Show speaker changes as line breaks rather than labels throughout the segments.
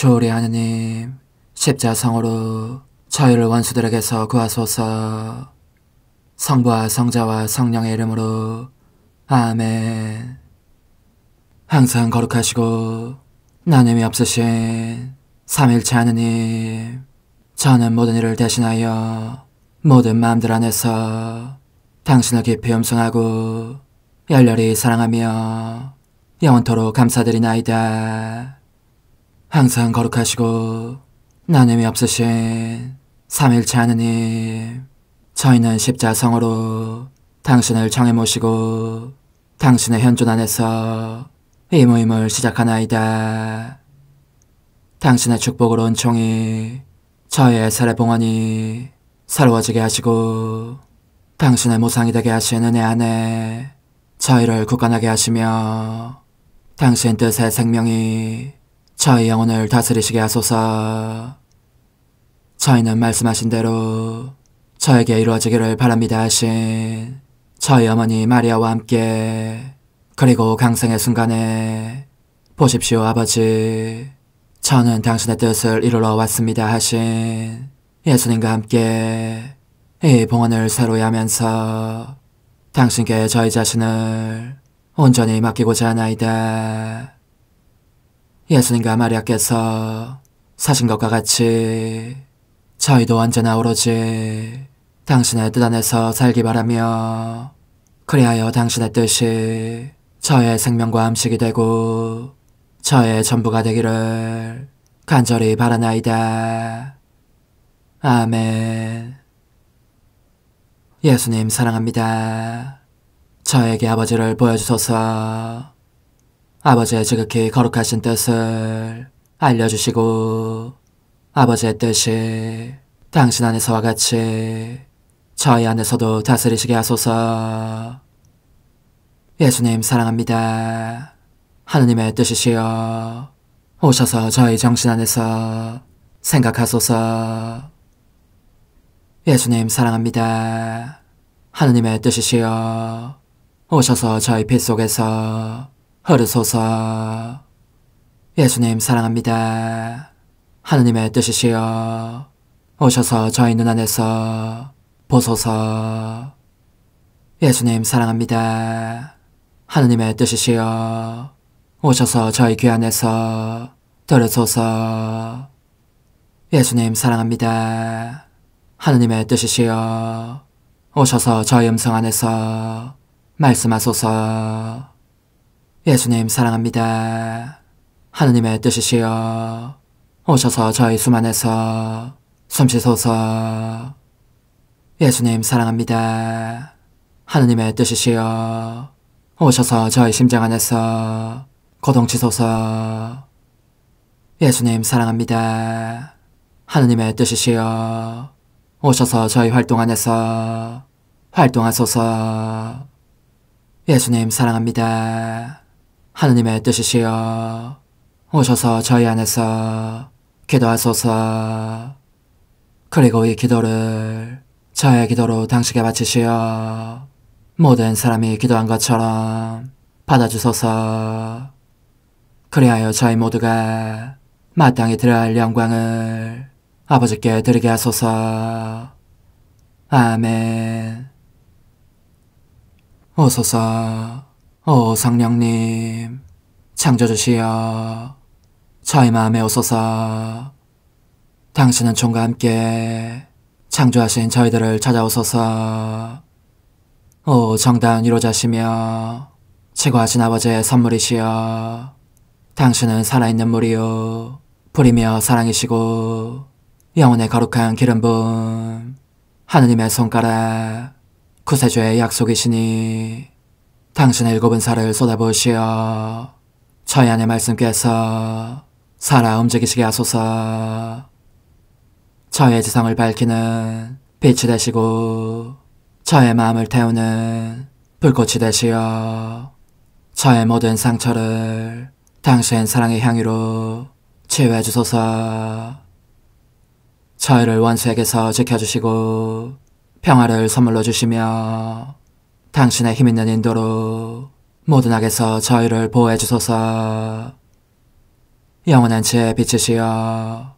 주우리 하느님, 십자성으로 저희를 원수들에게서 구하소서. 성부와 성자와 성령의 이름으로 아멘. 항상 거룩하시고 나눔이 없으신 삼일체 하느님, 저는 모든 일을 대신하여 모든 마음들 안에서 당신을 깊이 음성하고 열렬히 사랑하며 영원토록 감사드리나이다. 항상 거룩하시고 나눔이 없으신 삼일체 하느님, 저희는 십자성으로 당신을 청해 모시고 당신의 현존 안에서 이 모임을 시작하나이다. 당신의 축복으로 은총이 저희의 세례 봉헌이 새로워지게 하시고 당신의 모상이 되게 하신 은혜 안에 저희를 굳건하게 하시며 당신 뜻의 생명이 저희 영혼을 다스리시게 하소서. 저희는 말씀하신 대로 저에게 이루어지기를 바랍니다 하신 저희 어머니 마리아와 함께, 그리고 강생의 순간에 보십시오 아버지, 저는 당신의 뜻을 이루러 왔습니다 하신 예수님과 함께 이 봉헌을 새로이 하면서 당신께 저희 자신을 온전히 맡기고자 하나이다. 예수님과 마리아께서 사신 것과 같이 저희도 언제나 오로지 당신의 뜻 안에서 살기 바라며, 그리하여 당신의 뜻이 저의 생명과 음식이 되고 저의 전부가 되기를 간절히 바라나이다. 아멘. 예수님 사랑합니다. 저에게 아버지를 보여주소서. 아버지의 지극히 거룩하신 뜻을 알려주시고 아버지의 뜻이 당신 안에서와 같이 저희 안에서도 다스리시게 하소서. 예수님 사랑합니다. 하느님의 뜻이시여 오셔서 저희 정신 안에서 생각하소서. 예수님 사랑합니다. 하느님의 뜻이시여 오셔서 저희 피 속에서 흐르소서. 예수님 사랑합니다. 하느님의 뜻이시여 오셔서 저희 눈 안에서 보소서. 예수님 사랑합니다. 하느님의 뜻이시여 오셔서 저희 귀 안에서 들으소서. 예수님 사랑합니다. 하느님의 뜻이시여 오셔서 저희 음성 안에서 말씀하소서. 예수님 사랑합니다. 하느님의 뜻이시여 오셔서 저희 숨 안에서 숨쉬소서. 예수님 사랑합니다. 하느님의 뜻이시여 오셔서 저희 심장 안에서 고동치소서. 예수님 사랑합니다. 하느님의 뜻이시여 오셔서 저희 활동 안에서 활동하소서. 예수님 사랑합니다. 하느님의 뜻이시여 오셔서 저희 안에서 기도하소서. 그리고 이 기도를 저의 기도로 당신께 바치시어 모든 사람이 기도한 것처럼 받아주소서. 그리하여 저희 모두가 마땅히 드려야 할 영광을 아버지께 드리게 하소서. 아멘. 오소서. 오 성령님 창조주시여 저희 마음에 오소서. 당신은 총과 함께 창조하신 저희들을 찾아오소서. 오 정다운 위로자시며 최고하신 아버지의 선물이시여, 당신은 살아있는 물이요 불이며 사랑이시고 영혼의 거룩한 기름 부음 하느님의 손가락 구세주의 약속이시니, 당신의 일곱은 살을 쏟아부으시어 저희 안의 말씀께서 살아 움직이시게 하소서. 저의 지성을 밝히는 빛이 되시고 저의 마음을 태우는 불꽃이 되시어 저의 모든 상처를 당신 사랑의 향유로 치유해 주소서. 저희를 원수에게서 지켜주시고 평화를 선물로 주시며 당신의 힘있는 인도로 모든 악에서 저희를 보호해 주소서. 영원한 지혜의 빛이시여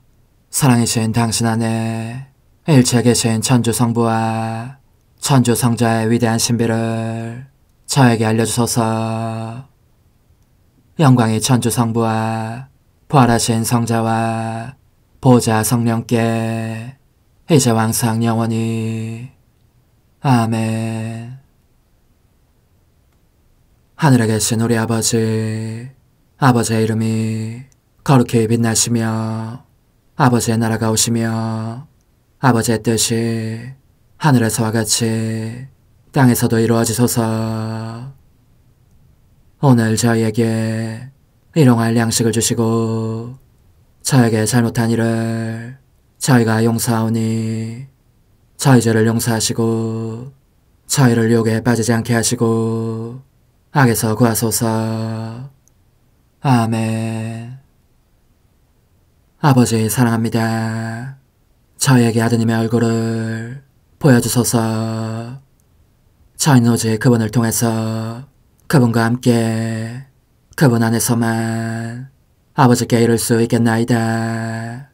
사랑이신 당신 안에 일체에 계신 천주 성부와 천주 성자의 위대한 신비를 저에게 알려주소서. 영광이 천주 성부와 부활하신 성자와 보좌 성령께 이제 왕상 영원히 아멘. 하늘에 계신 우리 아버지, 아버지의 이름이 거룩히 빛나시며 아버지의 나라가 오시며 아버지의 뜻이 하늘에서와 같이 땅에서도 이루어지소서. 오늘 저희에게 일용할 양식을 주시고 저에게 잘못한 일을 저희가 용서하오니 저희 죄를 용서하시고 저희를 유혹에 빠지지 않게 하시고 악에서 구하소서. 아멘. 아버지 사랑합니다. 저희에게 아드님의 얼굴을 보여주소서. 저희는 오직 그분을 통해서 그분과 함께 그분 안에서만 아버지께 이룰 수 있겠나이다.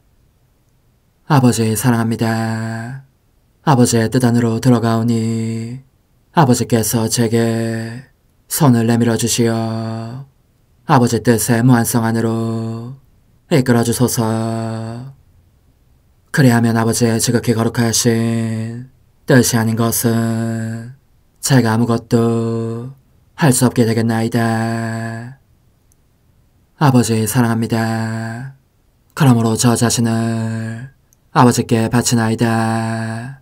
아버지 사랑합니다. 아버지의 뜻 안으로 들어가오니 아버지께서 제게 손을 내밀어 주시어 아버지 뜻의 무한성 안으로 이끌어 주소서. 그리하면 아버지의 지극히 거룩하신 뜻이 아닌 것은 제가 아무것도 할 수 없게 되겠나이다. 아버지 사랑합니다. 그러므로 저 자신을 아버지께 바치나이다.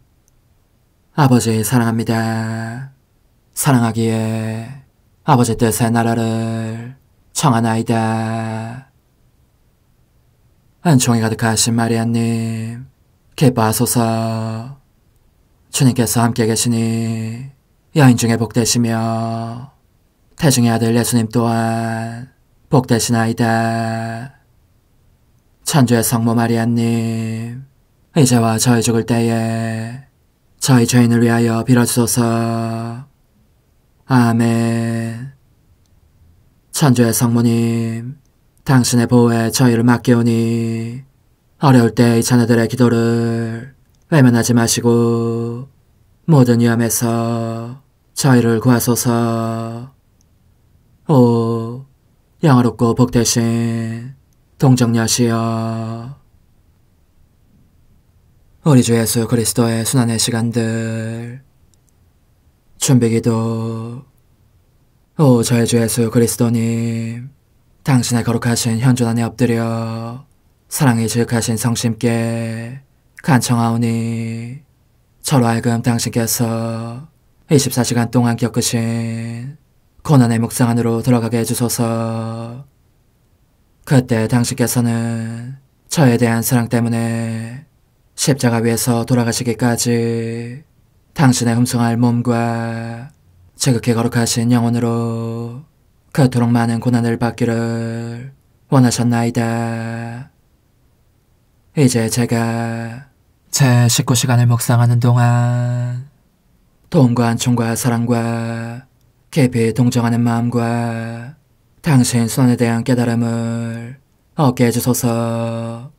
아버지 사랑합니다. 사랑하기에 아버지 뜻의 나라를 청하나이다. 은총이 가득하신 마리아님, 기뻐하소서. 주님께서 함께 계시니 여인 중에 복되시며 태중의 아들 예수님 또한 복되시나이다. 천주의 성모 마리아님, 이제와 저희 죽을 때에 저희 죄인을 위하여 빌어주소서. 아멘. 천주의 성모님, 당신의 보호에 저희를 맡기오니 어려울 때 이 자녀들의 기도를 외면하지 마시고 모든 위험에서 저희를 구하소서. 오, 영화롭고 복되신 동정녀시여, 우리 주 예수 그리스도의 순환의 시간들 준비기도. 오 저의 주 예수 그리스도님, 당신의 거룩하신 현존 안에 엎드려 사랑이 지극하신 성심께 간청하오니 저로 하여금 당신께서 24시간 동안 겪으신 고난의 묵상 안으로 들어가게 해주소서. 그때 당신께서는 저에 대한 사랑 때문에 십자가 위에서 돌아가시기까지 당신의 흠숭할 몸과 지극히 거룩하신 영혼으로 그토록 많은 고난을 받기를 원하셨나이다. 이제 제가 제 19시간을 묵상하는 동안 도움과 안총과 사랑과 깊이 동정하는 마음과 당신 손에 대한 깨달음을 얻게 해주소서.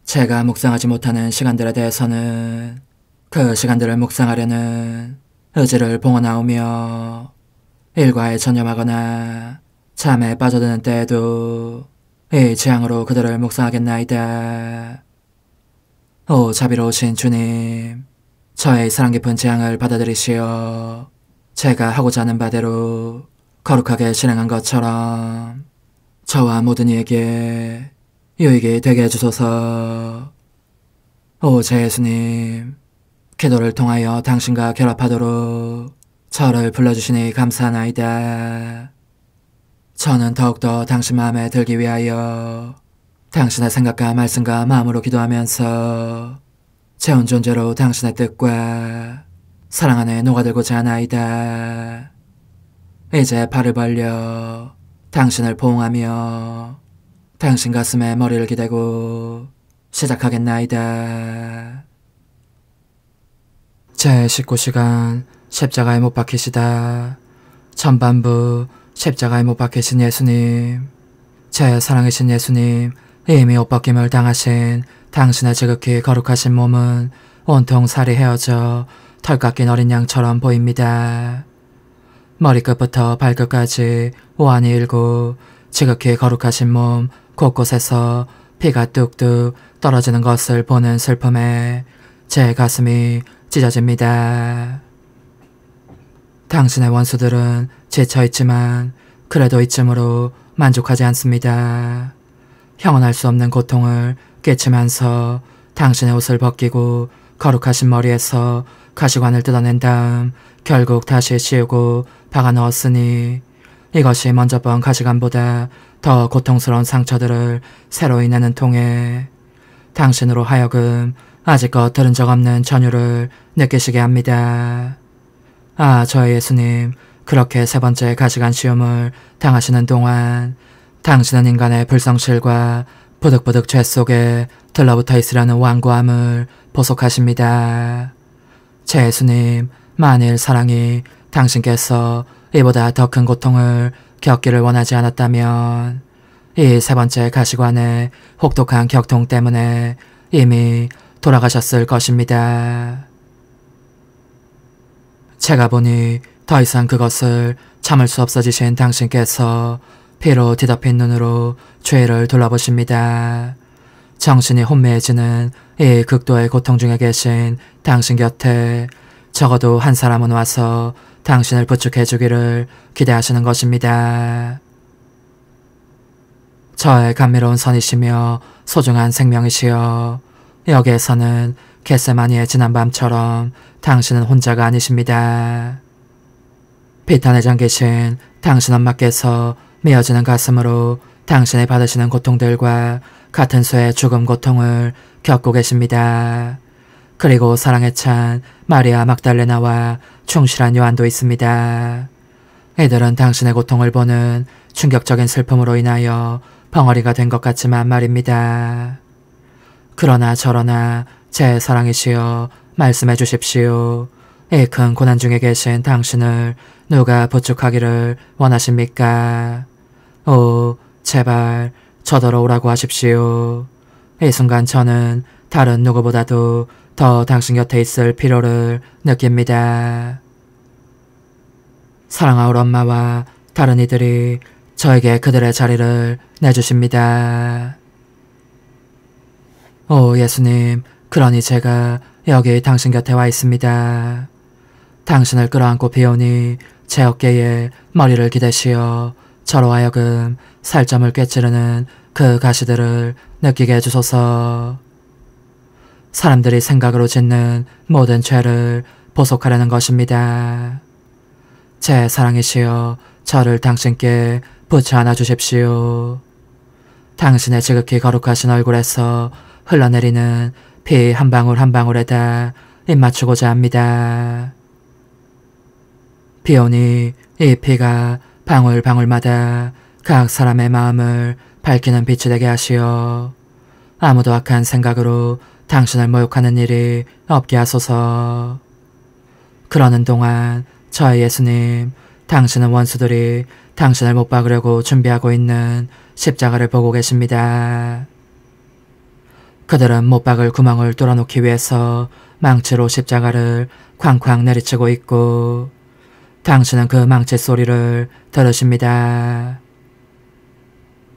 제가 묵상하지 못하는 시간들에 대해서는 그 시간들을 묵상하려는 의지를 봉헌하오며 일과에 전념하거나 잠에 빠져드는 때에도 이 재앙으로 그들을 묵상하겠나이다. 오 자비로우신 주님, 저의 사랑 깊은 재앙을 받아들이시어 제가 하고자 하는 바대로 거룩하게 실행한 것처럼 저와 모든 이에게 유익이 되게 해주소서. 오 제 예수님, 기도를 통하여 당신과 결합하도록 저를 불러주시니 감사하나이다. 저는 더욱더 당신 마음에 들기 위하여 당신의 생각과 말씀과 마음으로 기도하면서 제 온 존재로 당신의 뜻과 사랑 안에 녹아들고자 하나이다. 이제 발을 벌려 당신을 포옹하며 당신 가슴에 머리를 기대고 시작하겠나이다. 제 19시간 십자가에 못 박히시다. 전반부 십자가에 못 박히신 예수님, 제 사랑이신 예수님, 이미 옷벗김을 당하신 당신의 지극히 거룩하신 몸은 온통 살이 헤어져 털 깎인 어린 양처럼 보입니다. 머리끝부터 발끝까지 오한이 일고 지극히 거룩하신 몸 곳곳에서 피가 뚝뚝 떨어지는 것을 보는 슬픔에 제 가슴이 찢어집니다. 당신의 원수들은 지쳐있지만 그래도 이쯤으로 만족하지 않습니다. 형언할 수 없는 고통을 끼치면서 당신의 옷을 벗기고 거룩하신 머리에서 가시관을 뜯어낸 다음 결국 다시 씌우고 박아 넣었으니 이것이 먼저 번 가시관보다 더 고통스러운 상처들을 새로이 내는 통에 당신으로 하여금 아직껏 들은 적 없는 전율을 느끼시게 합니다. 아, 저의 예수님, 그렇게 세 번째 가시관 시움을 당하시는 동안 당신은 인간의 불성실과 부득부득 죄 속에 들러붙어 있으려는 완고함을 보속하십니다. 제 예수님, 만일 사랑이 당신께서 이보다 더 큰 고통을 겪기를 원하지 않았다면 이 세 번째 가시관의 혹독한 격통 때문에 이미 돌아가셨을 것입니다. 제가 보니 더 이상 그것을 참을 수 없어지신 당신께서 피로 뒤덮인 눈으로 주위를 둘러보십니다. 정신이 혼미해지는 이 극도의 고통 중에 계신 당신 곁에 적어도 한 사람은 와서 당신을 부축해 주기를 기대하시는 것입니다. 저의 감미로운 선이시며 소중한 생명이시여, 여기에서는 겟세마니의 지난밤처럼 당신은 혼자가 아니십니다. 비탄에 잠기신 당신 엄마께서 메어지는 가슴으로 당신이 받으시는 고통들과 같은 수의 죽음 고통을 겪고 계십니다. 그리고 사랑에 찬 마리아 막달레나와 충실한 요한도 있습니다. 이들은 당신의 고통을 보는 충격적인 슬픔으로 인하여 벙어리가 된 것 같지만 말입니다. 그러나 저러나 제 사랑이시여, 말씀해 주십시오. 이 큰 고난 중에 계신 당신을 누가 부축하기를 원하십니까? 오, 제발 저더러 오라고 하십시오. 이 순간 저는 다른 누구보다도 더 당신 곁에 있을 필요를 느낍니다. 사랑하올 엄마와 다른 이들이 저에게 그들의 자리를 내주십니다. 오 예수님, 그러니 제가 여기 당신 곁에 와 있습니다. 당신을 끌어안고 비오니 제 어깨에 머리를 기대시어 저로 하여금 살점을 꿰찌르는 그 가시들을 느끼게 해주소서. 사람들이 생각으로 짓는 모든 죄를 보속하려는 것입니다. 제 사랑이시여, 저를 당신께 붙여 안아 주십시오. 당신의 지극히 거룩하신 얼굴에서 흘러내리는 피 한 방울 한 방울에다 입맞추고자 합니다. 비오니 이 피가 방울방울마다 각 사람의 마음을 밝히는 빛이 되게 하시어 아무도 악한 생각으로 당신을 모욕하는 일이 없게 하소서. 그러는 동안 저의 예수님, 당신은 원수들이 당신을 못 박으려고 준비하고 있는 십자가를 보고 계십니다. 그들은 못 박을 구멍을 뚫어놓기 위해서 망치로 십자가를 쾅쾅 내리치고 있고 당신은 그 망치 소리를 들으십니다.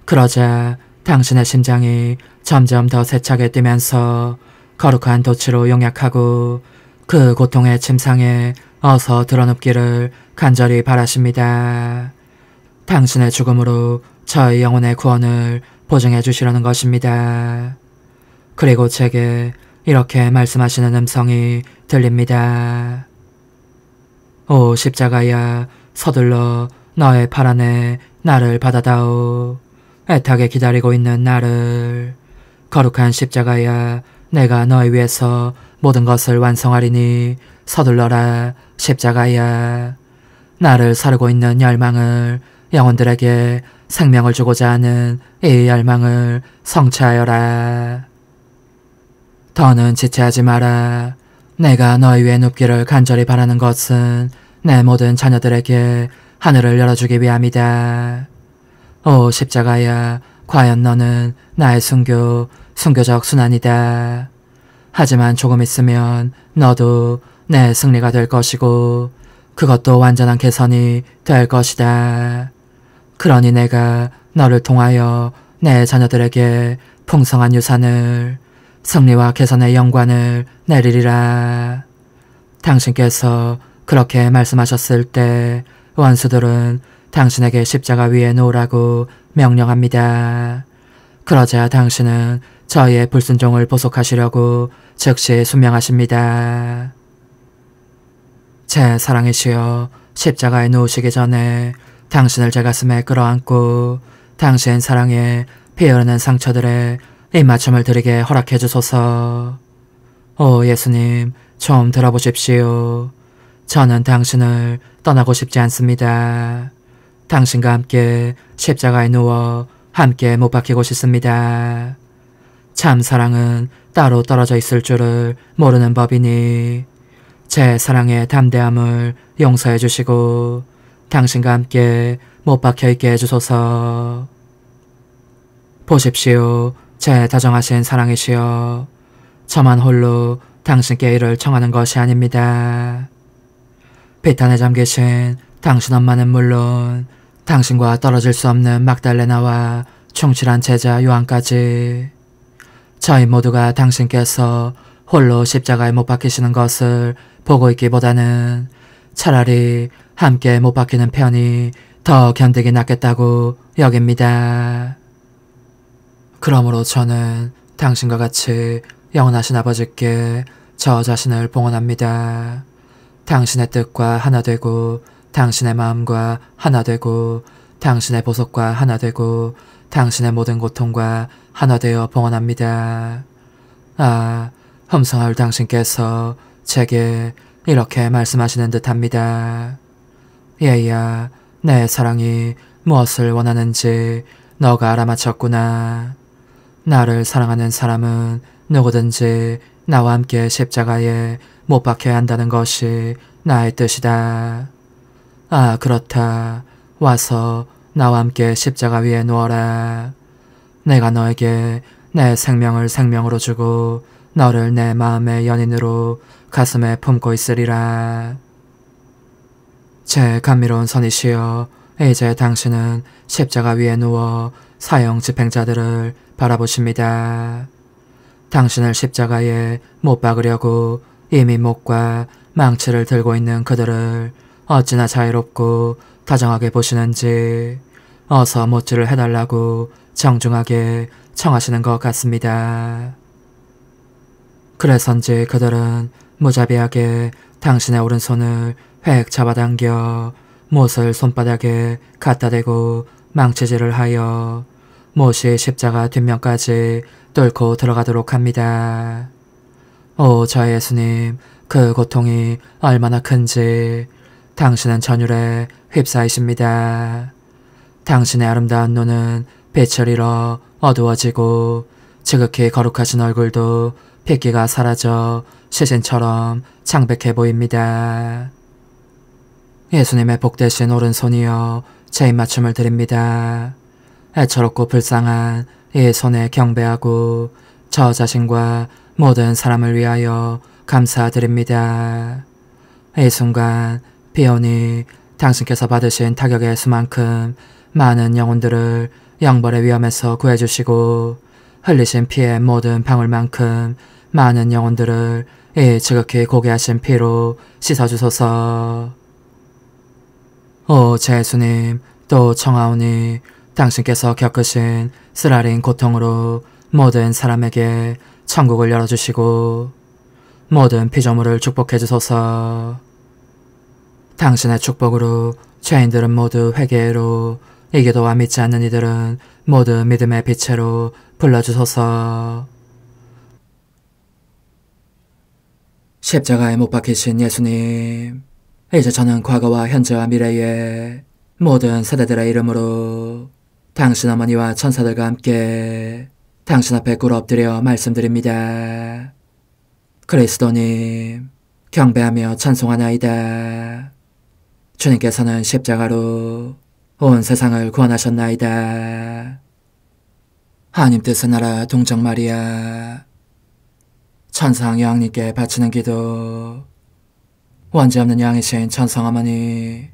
그러자 당신의 심장이 점점 더 세차게 뛰면서 거룩한 도치로 용약하고 그 고통의 침상에 어서 드러눕기를 간절히 바라십니다. 당신의 죽음으로 저의 영혼의 구원을 보증해 주시려는 것입니다. 그리고 제게 이렇게 말씀하시는 음성이 들립니다. 오 십자가야, 서둘러 너의 팔 안에 나를 받아다오. 애타게 기다리고 있는 나를. 거룩한 십자가야, 내가 너희 위해서 모든 것을 완성하리니 서둘러라 십자가야. 나를 사르고 있는 열망을, 영혼들에게 생명을 주고자 하는 이 열망을 성취하여라. 더는 지체하지 마라. 내가 너희 위에 눕기를 간절히 바라는 것은 내 모든 자녀들에게 하늘을 열어주기 위함이다. 오 십자가야, 과연 너는 나의 순교적 순환이다. 하지만 조금 있으면 너도 내 승리가 될 것이고 그것도 완전한 개선이 될 것이다. 그러니 내가 너를 통하여 내 자녀들에게 풍성한 유산을, 승리와 개선의 영광을 내리리라. 당신께서 그렇게 말씀하셨을 때 원수들은 당신에게 십자가 위에 놓으라고 명령합니다. 그러자 당신은 저희의 불순종을 보속하시려고 즉시 순명하십니다. 제 사랑이시여, 십자가에 놓으시기 전에 당신을 제 가슴에 끌어안고 당신 사랑에 피 흐르는 상처들에 입맞춤을 드리게 허락해 주소서. 오 예수님, 좀 들어보십시오. 저는 당신을 떠나고 싶지 않습니다. 당신과 함께 십자가에 누워 함께 못 박히고 싶습니다. 참 사랑은 따로 떨어져 있을 줄을 모르는 법이니 제 사랑의 담대함을 용서해 주시고 당신과 함께 못 박혀 있게 해주소서. 보십시오. 제 다정하신 사랑이시여, 저만 홀로 당신께 이를 청하는 것이 아닙니다. 비탄에 잠기신 당신 엄마는 물론 당신과 떨어질 수 없는 막달레나와 충실한 제자 요한까지, 저희 모두가 당신께서 홀로 십자가에 못 박히시는 것을 보고 있기보다는 차라리 함께 못 박히는 편이 더 견디기 낫겠다고 여깁니다. 그러므로 저는 당신과 같이 영원하신 아버지께 저 자신을 봉헌합니다. 당신의 뜻과 하나 되고 당신의 마음과 하나 되고 당신의 보석과 하나 되고 당신의 모든 고통과 하나 되어 봉헌합니다. 아, 흠성할 당신께서 제게 이렇게 말씀하시는 듯합니다. 얘야, 내 사랑이 무엇을 원하는지 너가 알아맞혔구나. 나를 사랑하는 사람은 누구든지 나와 함께 십자가에 못 박혀야 한다는 것이 나의 뜻이다. 아, 그렇다. 와서 나와 함께 십자가 위에 누워라. 내가 너에게 내 생명을 생명으로 주고 너를 내 마음의 연인으로 가슴에 품고 있으리라. 제 감미로운 선이시여, 이제 당신은 십자가 위에 누워 사형 집행자들을 바라보십니다. 당신을 십자가에 못 박으려고 이미 목과 망치를 들고 있는 그들을 어찌나 자유롭고 다정하게 보시는지 어서 못질을 해달라고 정중하게 청하시는 것 같습니다. 그래서인지 그들은 무자비하게 당신의 오른손을 획 잡아당겨 못을 손바닥에 갖다 대고 망치질을 하여 못이 십자가 뒷면까지 뚫고 들어가도록 합니다. 오, 저의 예수님, 그 고통이 얼마나 큰지 당신은 전율에 휩싸이십니다. 당신의 아름다운 눈은 빛을 잃어 어두워지고 지극히 거룩하신 얼굴도 핏기가 사라져 시신처럼 창백해 보입니다. 예수님의 복되신 오른손이여, 제 입맞춤을 드립니다. 애처롭고 불쌍한 이 손에 경배하고 저 자신과 모든 사람을 위하여 감사드립니다. 이 순간 비오니 당신께서 받으신 타격의 수만큼 많은 영혼들을 영벌의 위험에서 구해주시고 흘리신 피의 모든 방울만큼 많은 영혼들을 이 지극히 고귀하신 피로 씻어주소서. 오, 제 예수님, 또 청하오니 당신께서 겪으신 쓰라린 고통으로 모든 사람에게 천국을 열어주시고 모든 피조물을 축복해 주소서. 당신의 축복으로 죄인들은 모두 회개로, 이기도와 믿지 않는 이들은 모두 믿음의 빛으로 불러주소서. 십자가에 못 박히신 예수님, 이제 저는 과거와 현재와 미래의 모든 세대들의 이름으로 당신 어머니와 천사들과 함께 당신 앞에 꿇어 엎드려 말씀드립니다. 그리스도님, 경배하며 찬송하나이다. 주님께서는 십자가로 온 세상을 구원하셨나이다. 하나님 뜻의 나라 동정 마리아, 천상 여왕님께 바치는 기도. 원죄 없는 양이신 천상 어머니,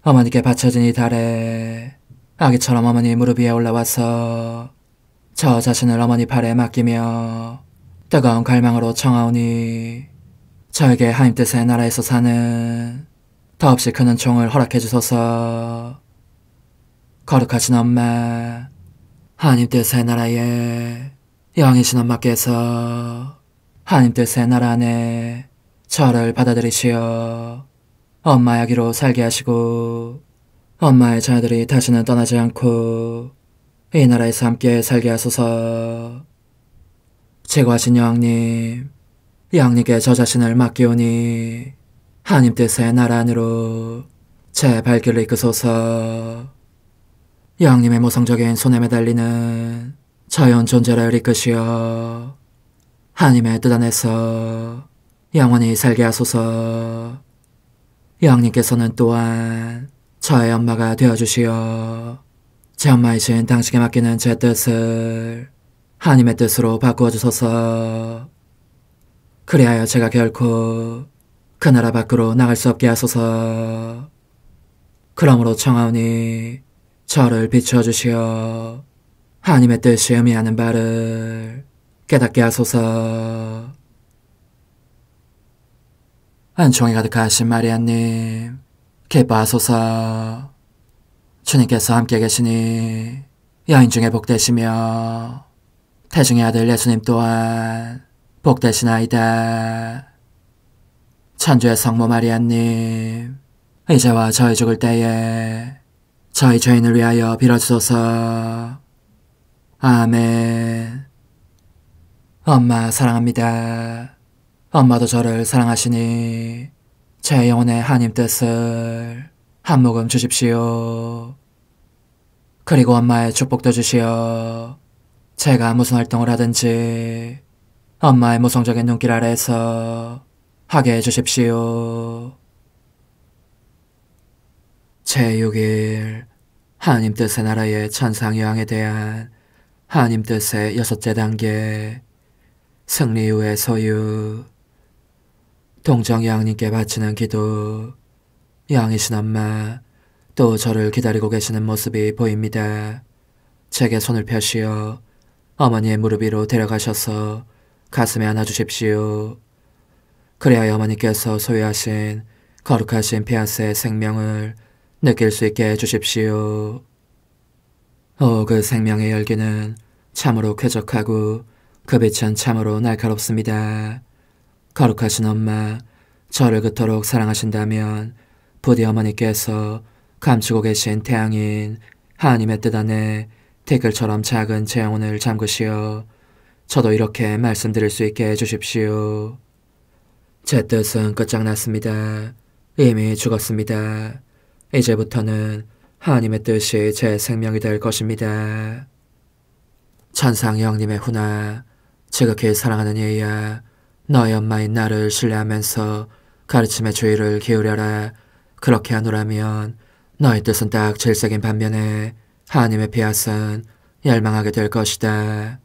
어머니께 바쳐진 이 달에 아기처럼 어머니 무릎 위에 올라와서 저 자신을 어머니 팔에 맡기며 뜨거운 갈망으로 청하오니 저에게 하나님 뜻의 나라에서 사는 더없이 큰 은총을 허락해 주소서. 거룩하신 엄마, 하나님 뜻의 나라에 영이신 엄마께서 하나님 뜻의 나라 안에 저를 받아들이시어 엄마의 아기로 살게 하시고 엄마의 자녀들이 다시는 떠나지 않고 이 나라에서 함께 살게 하소서. 제거하신 여왕님, 여왕님께 저 자신을 맡기오니 하나님 뜻의 나라 안으로 제 발길을 이끄소서. 여왕님의 모성적인 손에 매달리는 자연 존재를 이끄시어 하나님의 뜻 안에서 영원히 살게 하소서. 여왕님께서는 또한 저의 엄마가 되어주시어 제 엄마이신 당신께 맡기는 제 뜻을 하나님의 뜻으로 바꾸어 주소서. 그리하여 제가 결코 그 나라 밖으로 나갈 수 없게 하소서. 그러므로 청하오니 저를 비추어 주시어 하나님의 뜻이 의미하는 바를 깨닫게 하소서. 은총이 가득하신 마리아님, 기뻐하소서. 주님께서 함께 계시니 여인 중에 복되시며 태중의 아들 예수님 또한 복되시나이다. 천주의 성모 마리아님, 이제와 저희 죽을 때에 저희 죄인을 위하여 빌어주소서. 아멘. 엄마 사랑합니다. 엄마도 저를 사랑하시니 제 영혼의 하나님 뜻을 한 모금 주십시오. 그리고 엄마의 축복도 주시어 제가 무슨 활동을 하든지 엄마의 모성적인 눈길 아래에서 하게 해주십시오. 제6일 하나님 뜻의 나라의 천상 여왕에 대한 하나님 뜻의 6째 단계 승리 이후의 소유. 동정 여왕님께 바치는 기도. 여왕이신 엄마, 또 저를 기다리고 계시는 모습이 보입니다. 제게 손을 펴시어 어머니의 무릎 위로 데려가셔서 가슴에 안아주십시오. 그래야 어머니께서 소유하신 거룩하신 피아스의 생명을 느낄 수 있게 해주십시오. 그 생명의 열기는 참으로 쾌적하고 그 빛은 참으로 날카롭습니다. 거룩하신 엄마, 저를 그토록 사랑하신다면 부디 어머니께서 감추고 계신 태양인 하나님의 뜻 안에 티끌처럼 작은 제 영혼을 잠그시어 저도 이렇게 말씀드릴 수 있게 해주십시오. 제 뜻은 끝장났습니다. 이미 죽었습니다. 이제부터는 하나님의 뜻이 제 생명이 될 것입니다. 천상 여왕님의 훈아, 지극히 사랑하는 예야, 너의 엄마인 나를 신뢰하면서 가르침의 주의를 기울여라. 그렇게 하노라면 너의 뜻은 딱 질색인 반면에 하나님의 피앗은 열망하게 될 것이다.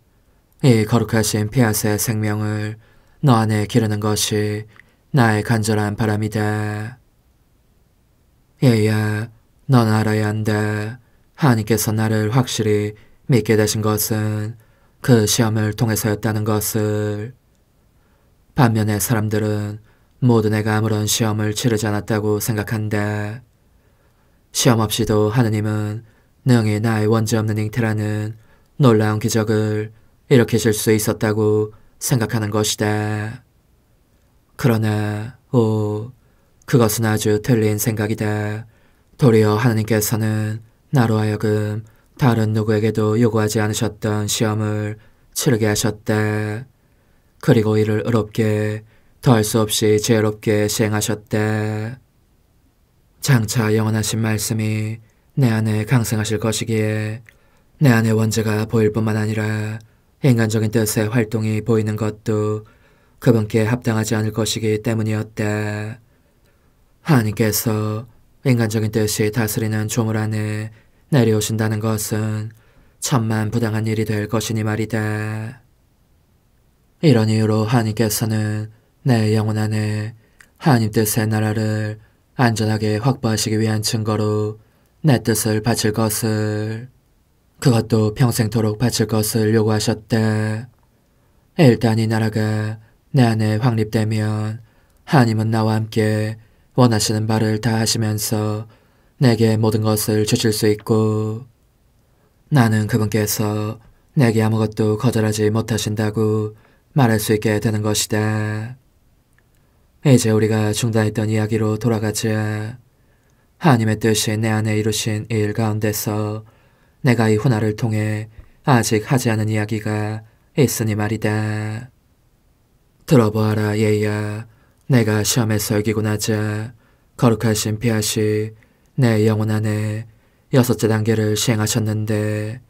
이 거룩하신 피앗의 생명을 너 안에 기르는 것이 나의 간절한 바람이다. 얘야, 넌 알아야 한다. 하나님께서 나를 확실히 믿게 되신 것은 그 시험을 통해서였다는 것을. 반면에 사람들은 모두 내가 아무런 시험을 치르지 않았다고 생각한다. 시험 없이도 하느님은 능히 나의 원죄 없는 잉태라는 놀라운 기적을 일으키실 수 있었다고 생각하는 것이다. 그러나 그것은 아주 틀린 생각이다. 도리어 하느님께서는 나로 하여금 다른 누구에게도 요구하지 않으셨던 시험을 치르게 하셨다. 그리고 이를 의롭게 더할 수 없이 지혜롭게 시행하셨다. 장차 영원하신 말씀이 내 안에 강성하실 것이기에 내 안에 원죄가 보일 뿐만 아니라 인간적인 뜻의 활동이 보이는 것도 그분께 합당하지 않을 것이기 때문이었다. 하나님께서 인간적인 뜻이 다스리는 조물 안에 내려오신다는 것은 천만 부당한 일이 될 것이니 말이다. 이런 이유로 하나님께서는 내 영혼 안에 하나님 뜻의 나라를 안전하게 확보하시기 위한 증거로 내 뜻을 바칠 것을, 그것도 평생토록 바칠 것을 요구하셨다. 일단 이 나라가 내 안에 확립되면 하나님은 나와 함께 원하시는 바를 다 하시면서 내게 모든 것을 주실 수 있고, 나는 그분께서 내게 아무것도 거절하지 못하신다고 말할 수 있게 되는 것이다. 이제 우리가 중단했던 이야기로 돌아가자. 하나님의 뜻이 내 안에 이루신 일 가운데서 내가 이 훈화를 통해 아직 하지 않은 이야기가 있으니 말이다. 들어보아라 얘야. 내가 시험에서 이기고 나자 거룩하신 피하시 내 영혼 안에 6째 단계를 시행하셨는데,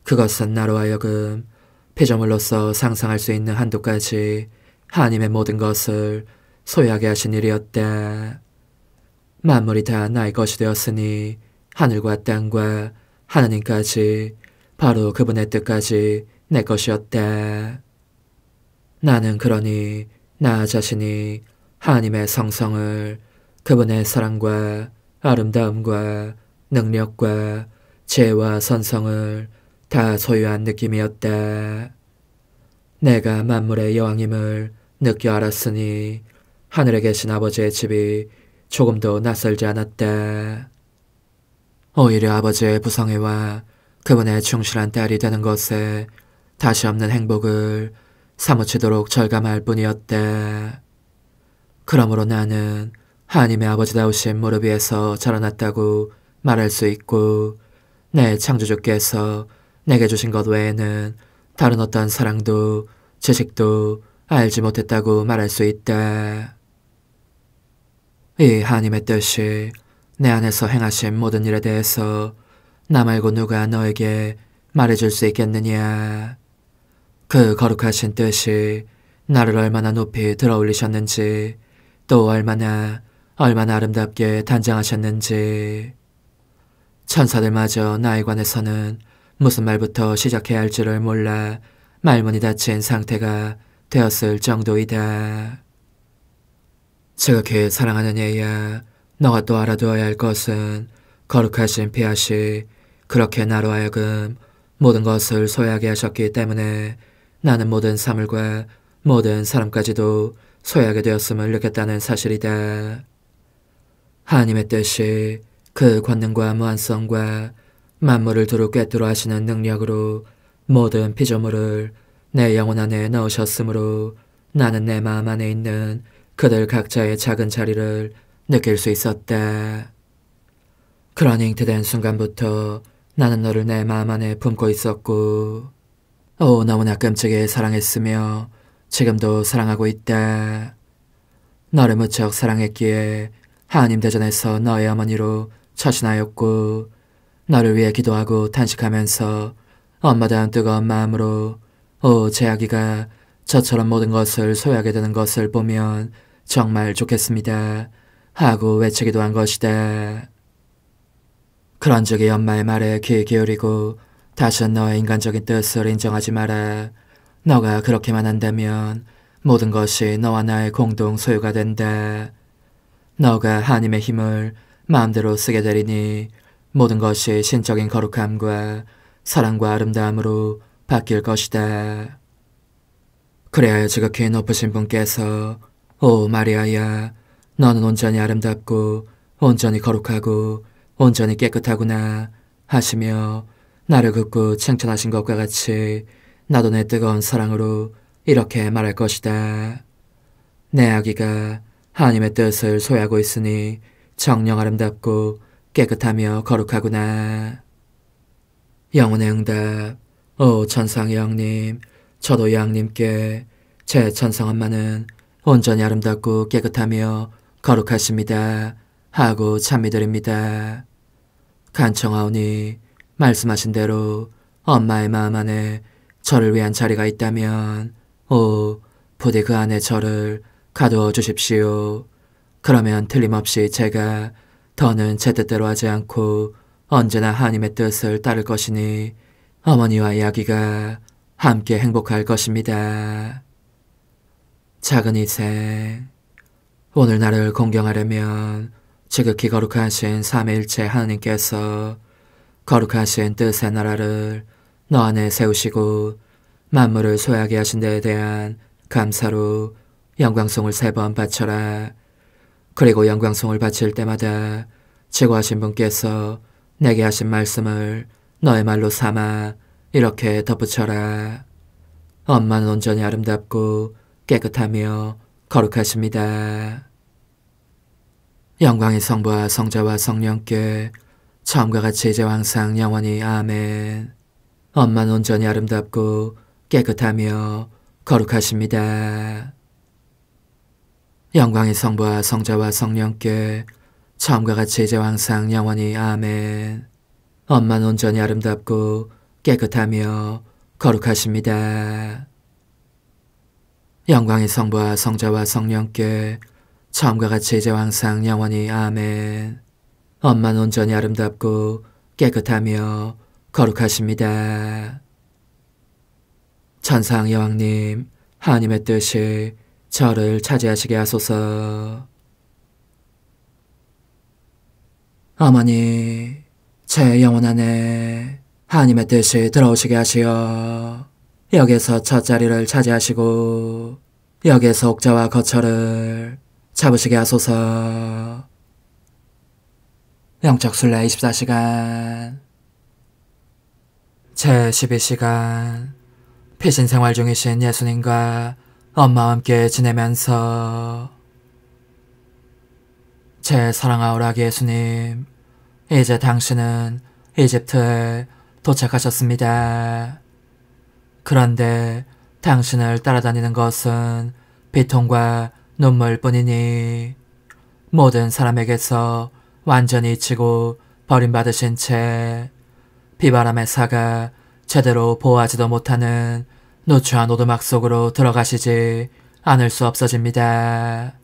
그것은 나로 하여금 피조물로서 상상할 수 있는 한도까지 하나님의 모든 것을 소유하게 하신 일이었다. 만물이 다 나의 것이 되었으니 하늘과 땅과 하느님까지 바로 그분의 뜻까지 내 것이었다. 나는 그러니 나 자신이 하나님의 성성을, 그분의 사랑과 아름다움과 능력과 지혜와 선성을 다 소유한 느낌이었다. 내가 만물의 여왕임을 느껴 알았으니 하늘에 계신 아버지의 집이 조금도 낯설지 않았다. 오히려 아버지의 부성애와 그분의 충실한 딸이 되는 것에 다시 없는 행복을 사무치도록 절감할 뿐이었다. 그러므로 나는 하나님의 아버지다우신 무릎 위에서 자라났다고 말할 수 있고, 내 창조주께서 내게 주신 것 외에는 다른 어떤 사랑도 지식도 알지 못했다고 말할 수 있다. 이 하나님의 뜻이 내 안에서 행하신 모든 일에 대해서 나 말고 누가 너에게 말해줄 수 있겠느냐. 그 거룩하신 뜻이 나를 얼마나 높이 들어 올리셨는지, 또 얼마나 아름답게 단장하셨는지. 천사들마저 나에 관해서는 무슨 말부터 시작해야 할지를 몰라 말문이 닫힌 상태가 되었을 정도이다. 지극히 사랑하는 얘야, 너가 또 알아두어야 할 것은 거룩하신 피하시 그렇게 나로 하여금 모든 것을 소유하게 하셨기 때문에 나는 모든 사물과 모든 사람까지도 소유하게 되었음을 느꼈다는 사실이다. 하나님의 뜻이 그 권능과 무한성과 만물을 두루 꿰뚫어 하시는 능력으로 모든 피조물을 내 영혼 안에 넣으셨으므로 나는 내 마음 안에 있는 그들 각자의 작은 자리를 느낄 수 있었다. 그런 잉태된 순간부터 나는 너를 내 마음 안에 품고 있었고, 너무나 끔찍이 사랑했으며 지금도 사랑하고 있다. 너를 무척 사랑했기에 하나님 대전에서 너의 어머니로 처신하였고, 너를 위해 기도하고 탄식하면서 엄마다운 뜨거운 마음으로 제 아기가 저처럼 모든 것을 소유하게 되는 것을 보면 정말 좋겠습니다 하고 외치기도 한 것이다. 그런 적이 엄마의 말에 귀 기울이고 다시는 너의 인간적인 뜻을 인정하지 마라. 너가 그렇게만 한다면 모든 것이 너와 나의 공동 소유가 된다. 너가 하나님의 힘을 마음대로 쓰게 되리니 모든 것이 신적인 거룩함과 사랑과 아름다움으로 바뀔 것이다. 그래야 지극히 높으신 분께서 오 마리아야, 너는 온전히 아름답고 온전히 거룩하고 온전히 깨끗하구나 하시며 나를 굳고 칭찬하신 것과 같이 나도 내 뜨거운 사랑으로 이렇게 말할 것이다. 내 아기가 하나님의 뜻을 소유하고 있으니 정녕 아름답고 깨끗하며 거룩하구나. 영혼의 응답. 오 천상의 영님, 저도 양님께 제 천상엄마는 온전히 아름답고 깨끗하며 거룩하십니다 하고 찬미드립니다. 간청하오니 말씀하신 대로 엄마의 마음 안에 저를 위한 자리가 있다면 부디 그 안에 저를 가두어 주십시오. 그러면 틀림없이 제가 더는 제 뜻대로 하지 않고 언제나 하나님의 뜻을 따를 것이니 어머니와 이야기가 함께 행복할 것입니다. 작은 희생, 오늘 나를 공경하려면 지극히 거룩하신 삼위일체 하느님께서 거룩하신 뜻의 나라를 너 안에 세우시고 만물을 소유하게 하신 데에 대한 감사로 영광송을 3번 바쳐라. 그리고 영광송을 바칠 때마다 지고하신 분께서 내게 하신 말씀을 너의 말로 삼아 이렇게 덧붙여라. 엄마는 온전히 아름답고 깨끗하며 거룩하십니다. 영광이 성부와 성자와 성령께 처음과 같이 이제와 항상 영원히 아멘. 엄마는 온전히 아름답고 깨끗하며 거룩하십니다. 영광이 성부와 성자와 성령께 처음과 같이 이제와 항상 영원히 아멘. 엄마는 온전히 아름답고 깨끗하며 거룩하십니다. 영광이 성부와 성자와 성령께 처음과 같이 이제와 항상 영원히 아멘. 엄마는 온전히 아름답고 깨끗하며 거룩하십니다. 천상 여왕님, 하나님의 뜻이 저를 차지하시게 하소서. 어머니, 제 영혼 안에 하나님의 뜻이 들어오시게 하시어 여기에서 첫 자리를 차지하시고 여기에서 옥자와 거처를 잡으시게 하소서. 영적 순례 24시간 제12시간 피신 생활 중이신 예수님과 엄마와 함께 지내면서 제 사랑하오라 예수님, 이제 당신은 이집트에 도착하셨습니다. 그런데 당신을 따라다니는 것은 비통과 눈물뿐이니 모든 사람에게서 완전히 잊히고 버림받으신 채 비바람의 사가 제대로 보호하지도 못하는 누추한 오두막 속으로 들어가시지 않을 수 없어집니다.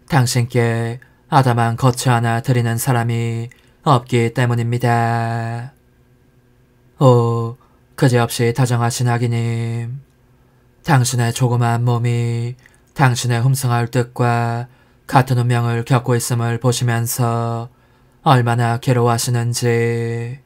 당신께 아담한 거처 하나 드리는 사람이 없기 때문입니다. 오, 그지없이 다정하신 아기님, 당신의 조그마한 몸이 당신의 흠숭할 뜻과 같은 운명을 겪고 있음을 보시면서 얼마나 괴로워하시는지,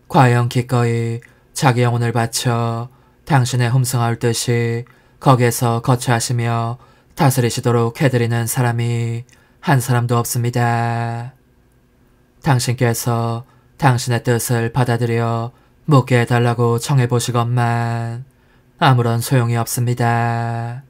과연 기꺼이 자기 영혼을 바쳐 당신의 흠숭할 뜻이 거기에서 거처하시며 다스리시도록 해드리는 사람이 한 사람도 없습니다. 당신께서 당신의 뜻을 받아들여 묻게 해달라고 청해보시건만 아무런 소용이 없습니다.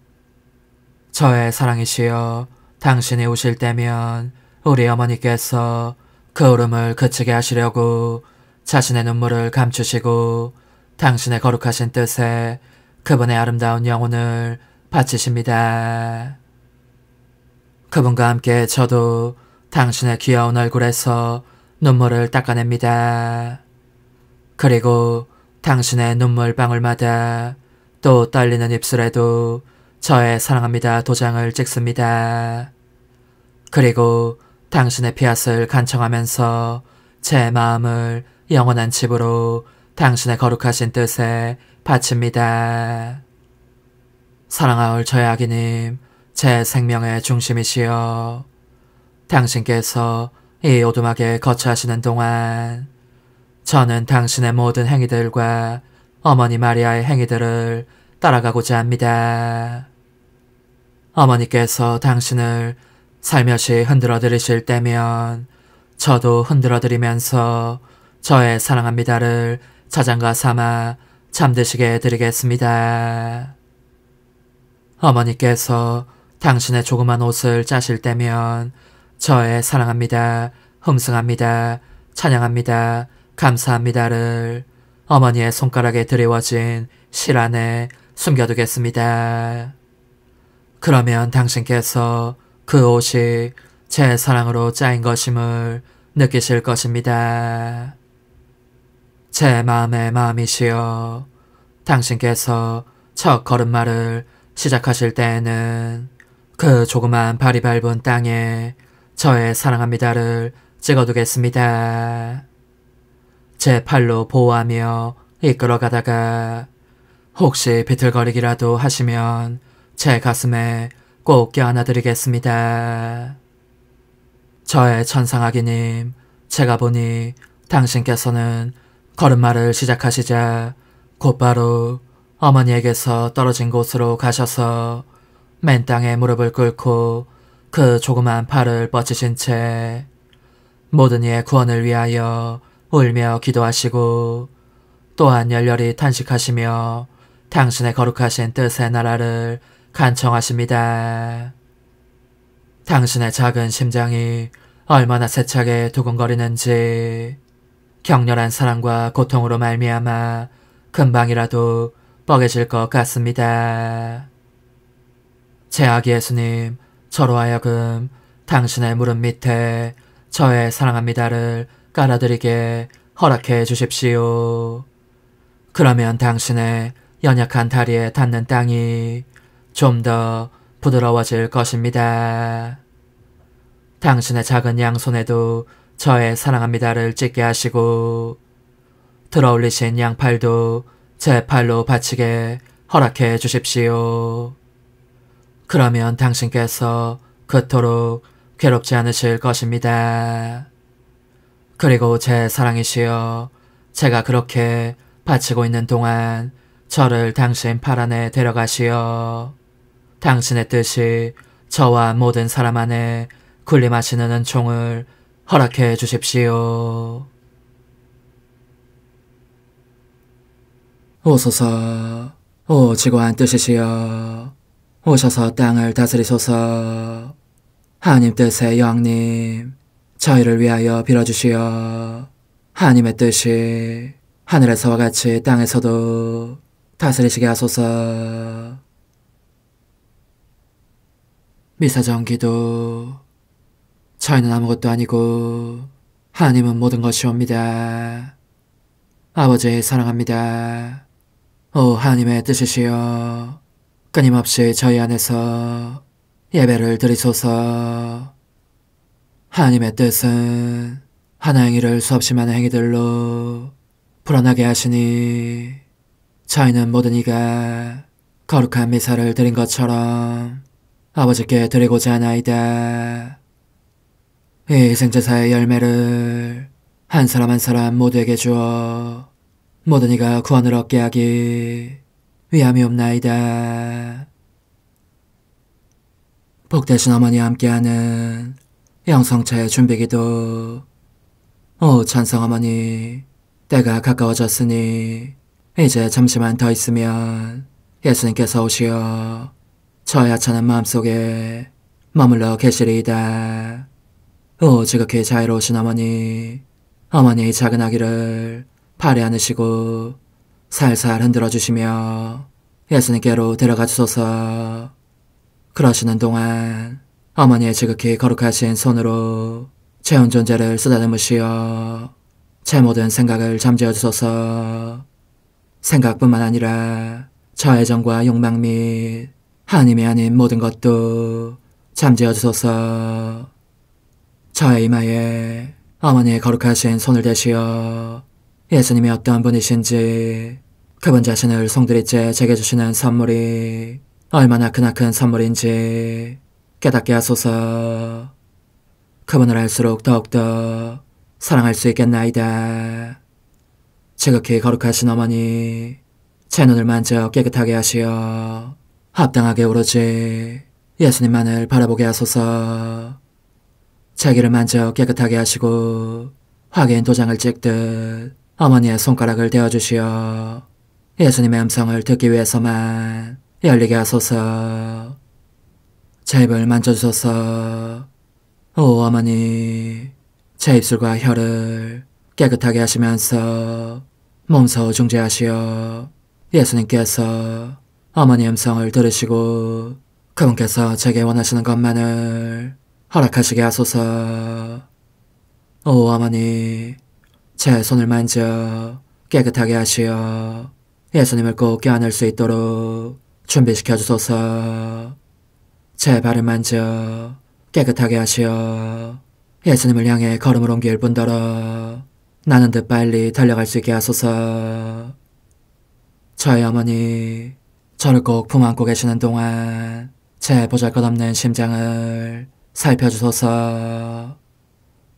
저의 사랑이시여, 당신이 우실 때면 우리 어머니께서 그 울음을 그치게 하시려고 자신의 눈물을 감추시고 당신의 거룩하신 뜻에 그분의 아름다운 영혼을 바치십니다. 그분과 함께 저도 당신의 귀여운 얼굴에서 눈물을 닦아냅니다. 그리고 당신의 눈물 방울마다 또 떨리는 입술에도 저의 사랑합니다 도장을 찍습니다. 그리고 당신의 피앗을 간청하면서 제 마음을 영원한 집으로 당신의 거룩하신 뜻에 바칩니다. 사랑하올 저의 아기님, 제 생명의 중심이시여, 당신께서 이 오두막에 거처하시는 동안 저는 당신의 모든 행위들과 어머니 마리아의 행위들을 따라가고자 합니다. 어머니께서 당신을 살며시 흔들어 드리실 때면 저도 흔들어 드리면서 저의 사랑합니다를 자장가 삼아 잠드시게 해드리겠습니다. 어머니께서 당신의 조그만 옷을 짜실 때면 저의 사랑합니다, 흠숭합니다, 찬양합니다, 감사합니다를 어머니의 손가락에 드리워진 실 안에 숨겨두겠습니다. 그러면 당신께서 그 옷이 제 사랑으로 짜인 것임을 느끼실 것입니다. 제 마음의 마음이시여, 당신께서 첫 걸음마를 시작하실 때에는 그 조그만 발이 밟은 땅에 저의 사랑합니다를 찍어두겠습니다. 제 팔로 보호하며 이끌어가다가 혹시 비틀거리기라도 하시면 제 가슴에 꼭 껴안아드리겠습니다. 저의 천상아기님, 제가 보니 당신께서는 걸음마를 시작하시자 곧바로 어머니에게서 떨어진 곳으로 가셔서 맨 땅에 무릎을 꿇고 그 조그만 팔을 뻗치신 채 모든 이의 구원을 위하여 울며 기도하시고 또한 열렬히 탄식하시며 당신의 거룩하신 뜻의 나라를 간청하십니다. 당신의 작은 심장이 얼마나 세차게 두근거리는지 격렬한 사랑과 고통으로 말미암아 금방이라도 뻐개질 것 같습니다. 제 아기 예수님, 저로 하여금 당신의 무릎 밑에 저의 사랑합니다를 깔아드리게 허락해 주십시오. 그러면 당신의 연약한 다리에 닿는 땅이 좀 더 부드러워질 것입니다. 당신의 작은 양손에도 저의 사랑합니다를 찍게 하시고 들어올리신 양팔도 제 팔로 받치게 허락해 주십시오. 그러면 당신께서 그토록 괴롭지 않으실 것입니다. 그리고 제 사랑이시여, 제가 그렇게 바치고 있는 동안 저를 당신 팔 안에 데려가시어 당신의 뜻이 저와 모든 사람 안에 군림하시는 은총을 허락해 주십시오. 오소서, 오 지고한 뜻이시여, 오셔서 땅을 다스리소서. 하나님 뜻의 여왕님, 저희를 위하여 빌어주시어 하나님의 뜻이 하늘에서와 같이 땅에서도 다스리시게 하소서. 미사정 기도. 저희는 아무것도 아니고 하나님은 모든 것이옵니다. 아버지 사랑합니다. 오 하나님의 뜻이시여, 끊임없이 저희 안에서 예배를 드리소서. 하나님의 뜻은 하나의 행위를 수없이 많은 행위들로 불어나게 하시니 저희는 모든 이가 거룩한 미사를 드린 것처럼 아버지께 드리고자 하나이다. 이 희생제사의 열매를 한 사람 한 사람 모두에게 주어 모든 이가 구원을 얻게 하기 위함이옵나이다. 복되신 어머니와 함께하는 영성체 준비기도. 오 찬성 어머니, 때가 가까워졌으니 이제 잠시만 더 있으면 예수님께서 오시어 저의 하찮은 마음속에 머물러 계시리이다. 오 지극히 자유로우신 어머니, 어머니의 작은 아기를 팔에 안으시고 살살 흔들어 주시며 예수님께로 데려가 주소서. 그러시는 동안 어머니의 지극히 거룩하신 손으로 제 온 존재를 쓰다듬으시어 제 모든 생각을 잠재워 주소서. 생각뿐만 아니라 저의 정과 욕망 및 하나님이 아닌 모든 것도 잠재워 주소서. 저의 이마에 어머니의 거룩하신 손을 대시어 예수님이 어떤 분이신지, 그분 자신을 송두리째 제게 주시는 선물이 얼마나 크나큰 선물인지 깨닫게 하소서. 그분을 알수록 더욱더 사랑할 수 있겠나이다. 지극히 거룩하신 어머니, 제 눈을 만져 깨끗하게 하시어 합당하게 오로지 예수님만을 바라보게 하소서. 제 귀를 만져 깨끗하게 하시고 확인 도장을 찍듯 어머니의 손가락을 대어주시어 예수님의 음성을 듣기 위해서만 열리게 하소서. 제 입을 만져주소서. 오 어머니, 제 입술과 혀를 깨끗하게 하시면서 몸소 중재하시어 예수님께서 어머니 음성을 들으시고 그분께서 제게 원하시는 것만을 허락하시게 하소서. 오 어머니, 제 손을 만져 깨끗하게 하시어 예수님을 꼭 껴안을 수 있도록 준비시켜 주소서. 제 발을 만져 깨끗하게 하시어 예수님을 향해 걸음을 옮길 뿐더러 나는 듯 빨리 달려갈 수 있게 하소서. 저희 어머니 저를 꼭 품 안고 계시는 동안 제 보잘것없는 심장을 살펴주소서.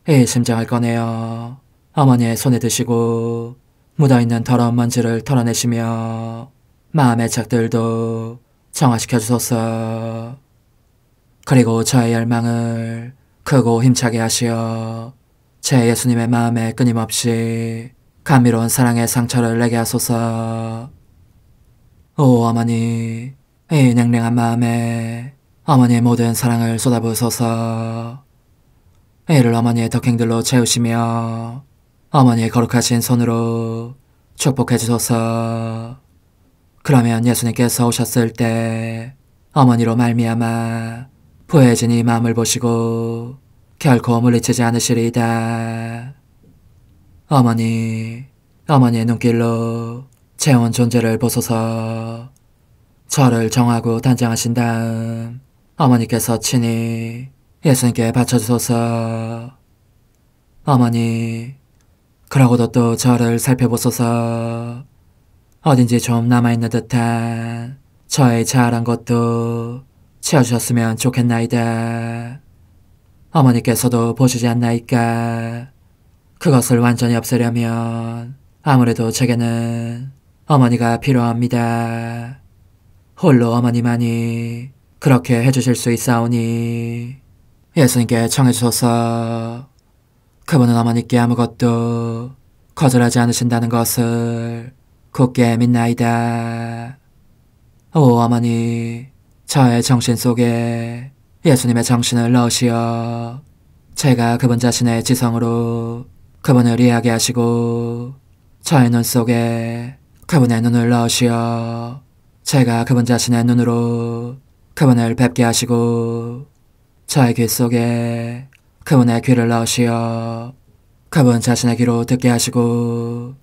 이 심장을 꺼내어 어머니의 손에 드시고 묻어있는 더러운 먼지를 털어내시며 마음의 착들도 정화시켜 주소서. 그리고 저의 열망을 크고 힘차게 하시어 제 예수님의 마음에 끊임없이 감미로운 사랑의 상처를 내게 하소서. 오 어머니, 이 냉랭한 마음에 어머니의 모든 사랑을 쏟아부으소서. 이를 어머니의 덕행들로 채우시며 어머니의 거룩하신 손으로 축복해 주소서. 그러면 예수님께서 오셨을 때 어머니로 말미암아 부해진 이 마음을 보시고 결코 물리치지 않으시리이다. 어머니, 어머니의 눈길로 제 온 존재를 보소서. 저를 정하고 단장하신 다음 어머니께서 친히 예수님께 바쳐주소서. 어머니, 그러고도 또 저를 살펴보소서. 어딘지 좀 남아있는 듯한 저의 자아란 것도 채워주셨으면 좋겠나이다. 어머니께서도 보시지 않나이까? 그것을 완전히 없애려면 아무래도 제게는 어머니가 필요합니다. 홀로 어머니만이 그렇게 해주실 수 있사오니 예수님께 청해주소서. 그분은 어머니께 아무것도 거절하지 않으신다는 것을 굳게 믿나이다. 오 어머니, 저의 정신 속에 예수님의 정신을 넣으시어 제가 그분 자신의 지성으로 그분을 이해하게 하시고 저의 눈 속에 그분의 눈을 넣으시어 제가 그분 자신의 눈으로 그분을 뵙게 하시고 저의 귀 속에 그분의 귀를 넣으시어 그분 자신의 귀로 듣게 하시고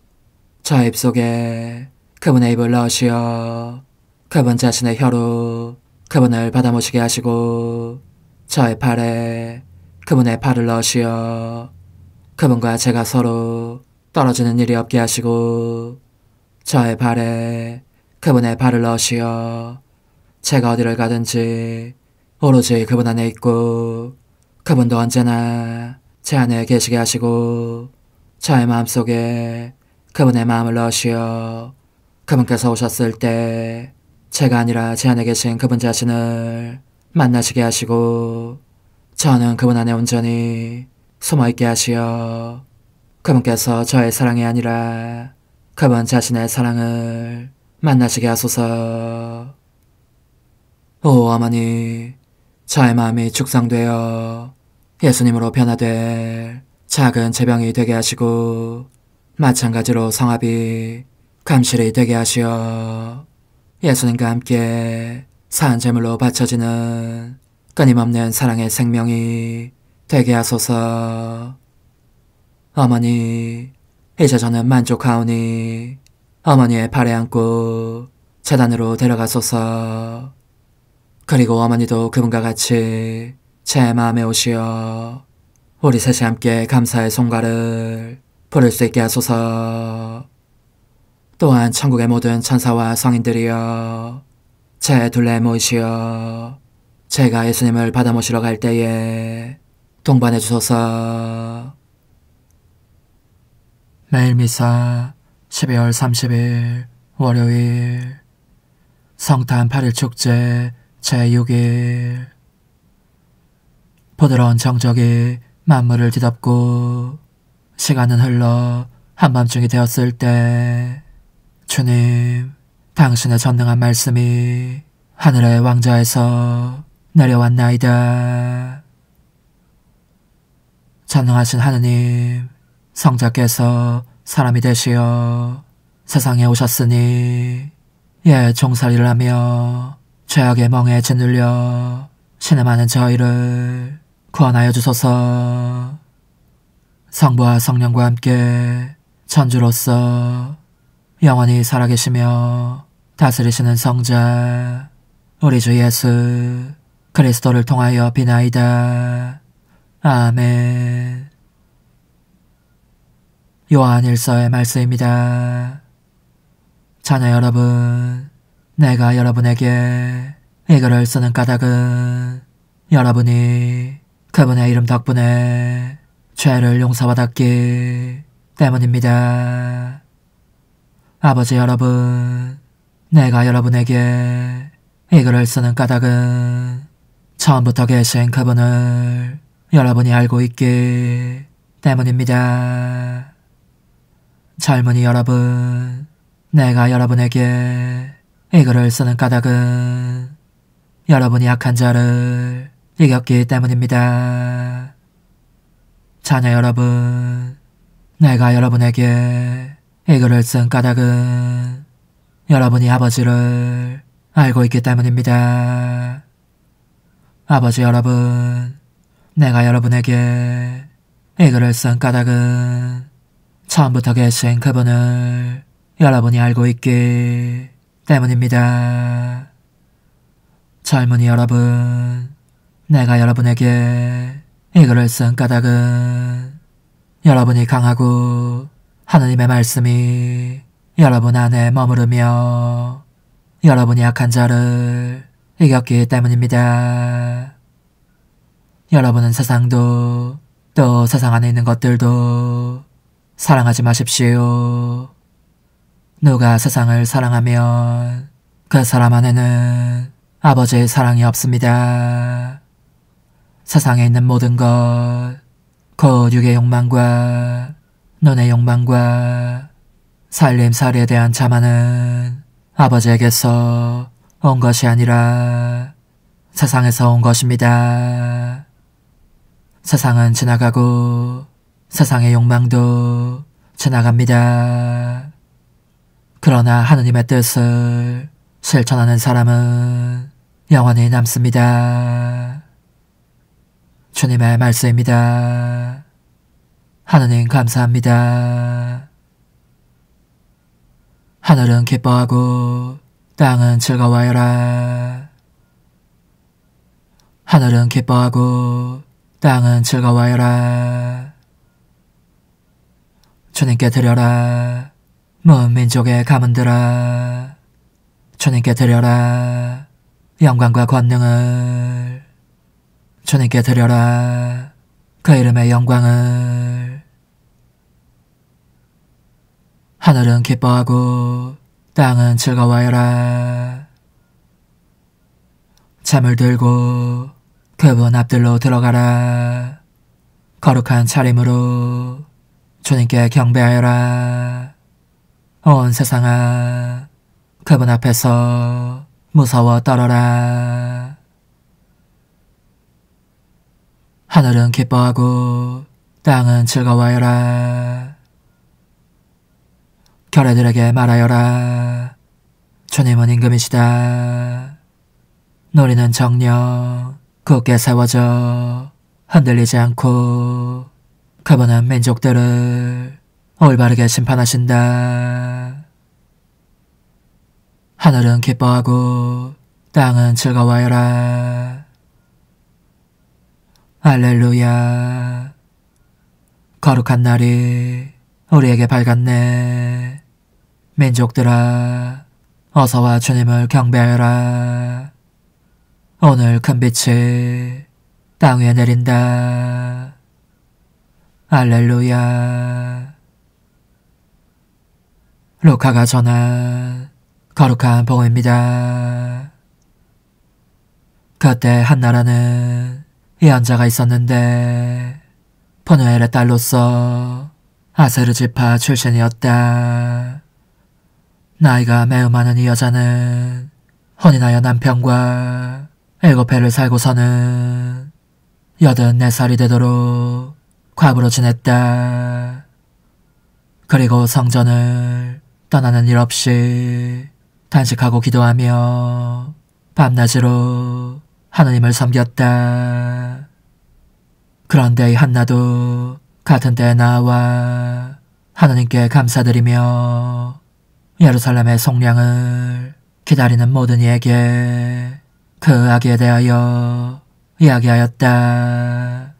저의 입 속에 그분의 입을 넣으시어 그분 자신의 혀로 그분을 받아모시게 하시고 저의 팔에 그분의 팔을 넣으시어 그분과 제가 서로 떨어지는 일이 없게 하시고 저의 발에 그분의 발을 넣으시어 제가 어디를 가든지 오로지 그분 안에 있고 그분도 언제나 제 안에 계시게 하시고 저의 마음속에 그분의 마음을 넣으시어 그분께서 오셨을 때 제가 아니라 제 안에 계신 그분 자신을 만나시게 하시고 저는 그분 안에 온전히 숨어있게 하시어 그분께서 저의 사랑이 아니라 그분 자신의 사랑을 만나시게 하소서. 오 어머니, 저의 마음이 축성되어 예수님으로 변화될 작은 제병이 되게 하시고 마찬가지로 성합이 감실이 되게 하시어 예수님과 함께 산 제물로 바쳐지는 끊임없는 사랑의 생명이 되게 하소서. 어머니, 이제 저는 만족하오니 어머니의 발에 안고 제단으로 데려가소서. 그리고 어머니도 그분과 같이 제 마음에 오시어 우리 셋이 함께 감사의 송가를 부를 수 있게 하소서. 또한 천국의 모든 천사와 성인들이여 제 둘레에 모이시어 제가 예수님을 받아 모시러 갈 때에 동반해 주소서. 매일 미사 12월 30일 월요일 성탄 8일 축제 제6일. 부드러운 정적이 만물을 뒤덮고 시간은 흘러 한밤중이 되었을 때 주님, 당신의 전능한 말씀이 하늘의 왕자에서 내려왔나이다. 전능하신 하느님, 성자께서 사람이 되시어 세상에 오셨으니 옛 종살이를 하며 죄악의 멍에 짓눌려 신음하는 저희를 구원하여 주소서. 성부와 성령과 함께 천주로서 영원히 살아계시며 다스리시는 성자 우리 주 예수 그리스도를 통하여 비나이다. 아멘. 요한 1서의 말씀입니다. 자녀 여러분, 내가 여러분에게 이 글을 쓰는 까닭은 여러분이 그분의 이름 덕분에 죄를 용서받았기 때문입니다. 아버지 여러분, 내가 여러분에게 이 글을 쓰는 까닭은 처음부터 계신 그분을 여러분이 알고 있기 때문입니다. 젊은이 여러분, 내가 여러분에게 이 글을 쓰는 까닭은 여러분이 악한 자를 이겼기 때문입니다. 자녀 여러분, 내가 여러분에게 이 글을 쓴 까닭은 여러분이 아버지를 알고 있기 때문입니다. 아버지 여러분, 내가 여러분에게 이 글을 쓴 까닭은 처음부터 계신 그분을 여러분이 알고 있기 때문입니다. 젊은이 여러분, 내가 여러분에게 이 글을 쓴 까닭은 여러분이 강하고 하느님의 말씀이 여러분 안에 머무르며 여러분이 악한 자를 이겼기 때문입니다. 여러분은 세상도 또 세상 안에 있는 것들도 사랑하지 마십시오. 누가 세상을 사랑하면 그 사람 안에는 아버지의 사랑이 없습니다. 세상에 있는 모든 것, 곧 육의 욕망과 눈의 욕망과 살림살이에 대한 자만은 아버지에게서 온 것이 아니라 세상에서 온 것입니다. 세상은 지나가고 세상의 욕망도 지나갑니다. 그러나 하느님의 뜻을 실천하는 사람은 영원히 남습니다. 주님의 말씀입니다. 하느님 감사합니다. 하늘은 기뻐하고 땅은 즐거워하여라. 하늘은 기뻐하고 땅은 즐거워하여라. 주님께 드려라. 먼 민족의 가문들아. 주님께 드려라. 영광과 권능을. 주님께 드려라. 그 이름의 영광을. 하늘은 기뻐하고 땅은 즐거워하여라. 잠을 들고 그분 앞들로 들어가라. 거룩한 차림으로 주님께 경배하여라. 온 세상아, 그분 앞에서 무서워 떨어라. 하늘은 기뻐하고 땅은 즐거워하여라. 결애들에게 말하여라. 주님은 임금이시다. 너리는 정령 굳게 세워져 흔들리지 않고 그분은 민족들을 올바르게 심판하신다. 하늘은 기뻐하고 땅은 즐거워하여라. 할렐루야. 거룩한 날이 우리에게 밝았네. 민족들아, 어서와 주님을 경배하여라. 오늘 큰 빛이 땅 위에 내린다. 할렐루야. 루카가 전한 거룩한 복음입니다. 그때 한 나라는 예언자가 있었는데 푸누엘의 딸로서 아세르 지파 출신이었다. 나이가 매우 많은 이 여자는 혼인하여 남편과 7해를 살고서는 84살이 되도록 과부로 지냈다. 그리고 성전을 떠나는 일 없이 단식하고 기도하며 밤낮으로 하느님을 섬겼다. 그런데 이 한나도 같은 때에 나와 하느님께 감사드리며 예루살렘의 속량을 기다리는 모든 이에게 그 아기에 대하여 이야기하였다.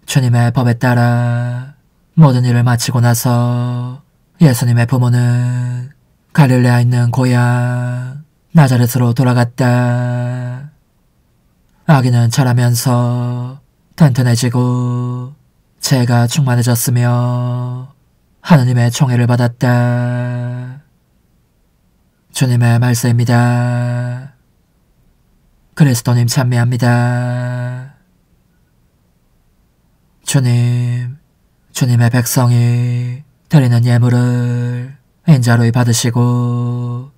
주님의 법에 따라 모든 일을 마치고 나서 예수님의 부모는 갈릴레아에 있는 고향 나자렛으로 돌아갔다. 아기는 자라면서 튼튼해지고 재가 충만해졌으며 하느님의 총애를 받았다. 주님의 말씀입니다. 그리스도님 찬미합니다. 주님, 주님의 백성이 드리는 예물을 인자로이 받으시고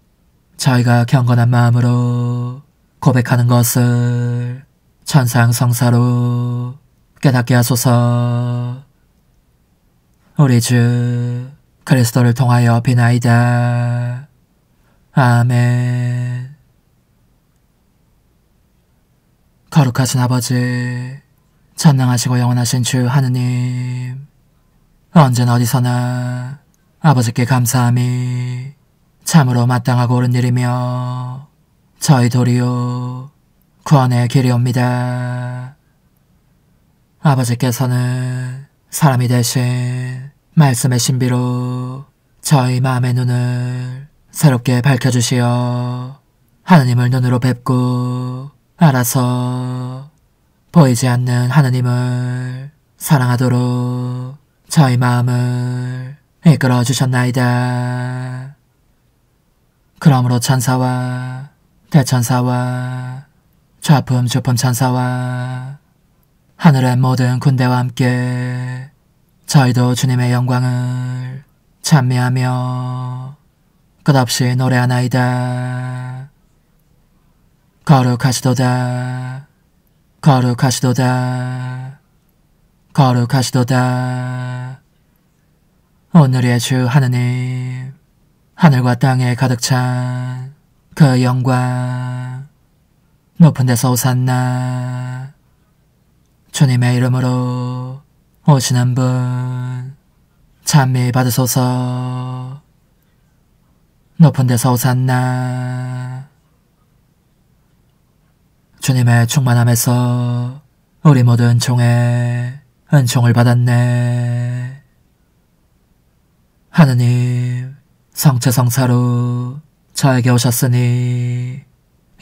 저희가 경건한 마음으로 고백하는 것을 천상성사로 깨닫게 하소서. 우리 주 그리스도를 통하여 비나이다. 아멘. 거룩하신 아버지, 전능하시고 영원하신 주 하느님, 언제나 어디서나 아버지께 감사함이 참으로 마땅하고 옳은 일이며 저희 도리요 구원의 길이옵니다. 아버지께서는 사람이 되신 말씀의 신비로 저희 마음의 눈을 새롭게 밝혀주시어 하느님을 눈으로 뵙고 알아서 보이지 않는 하느님을 사랑하도록 저희 마음을 이끌어 주셨나이다. 그러므로 천사와 대천사와 좌품 주품 천사와 하늘의 모든 군대와 함께 저희도 주님의 영광을 찬미하며 끝없이 노래하나이다. 거룩하시도다. 거룩하시도다. 거룩하시도다. 오늘의 주 하느님, 하늘과 땅에 가득 찬 그 영광, 높은 데서 오산나. 주님의 이름으로 오시는 분 찬미 받으소서. 높은 데서 오산나. 주님의 충만함에서 우리 모두 은총을 받았네. 하느님, 성체성사로 저에게 오셨으니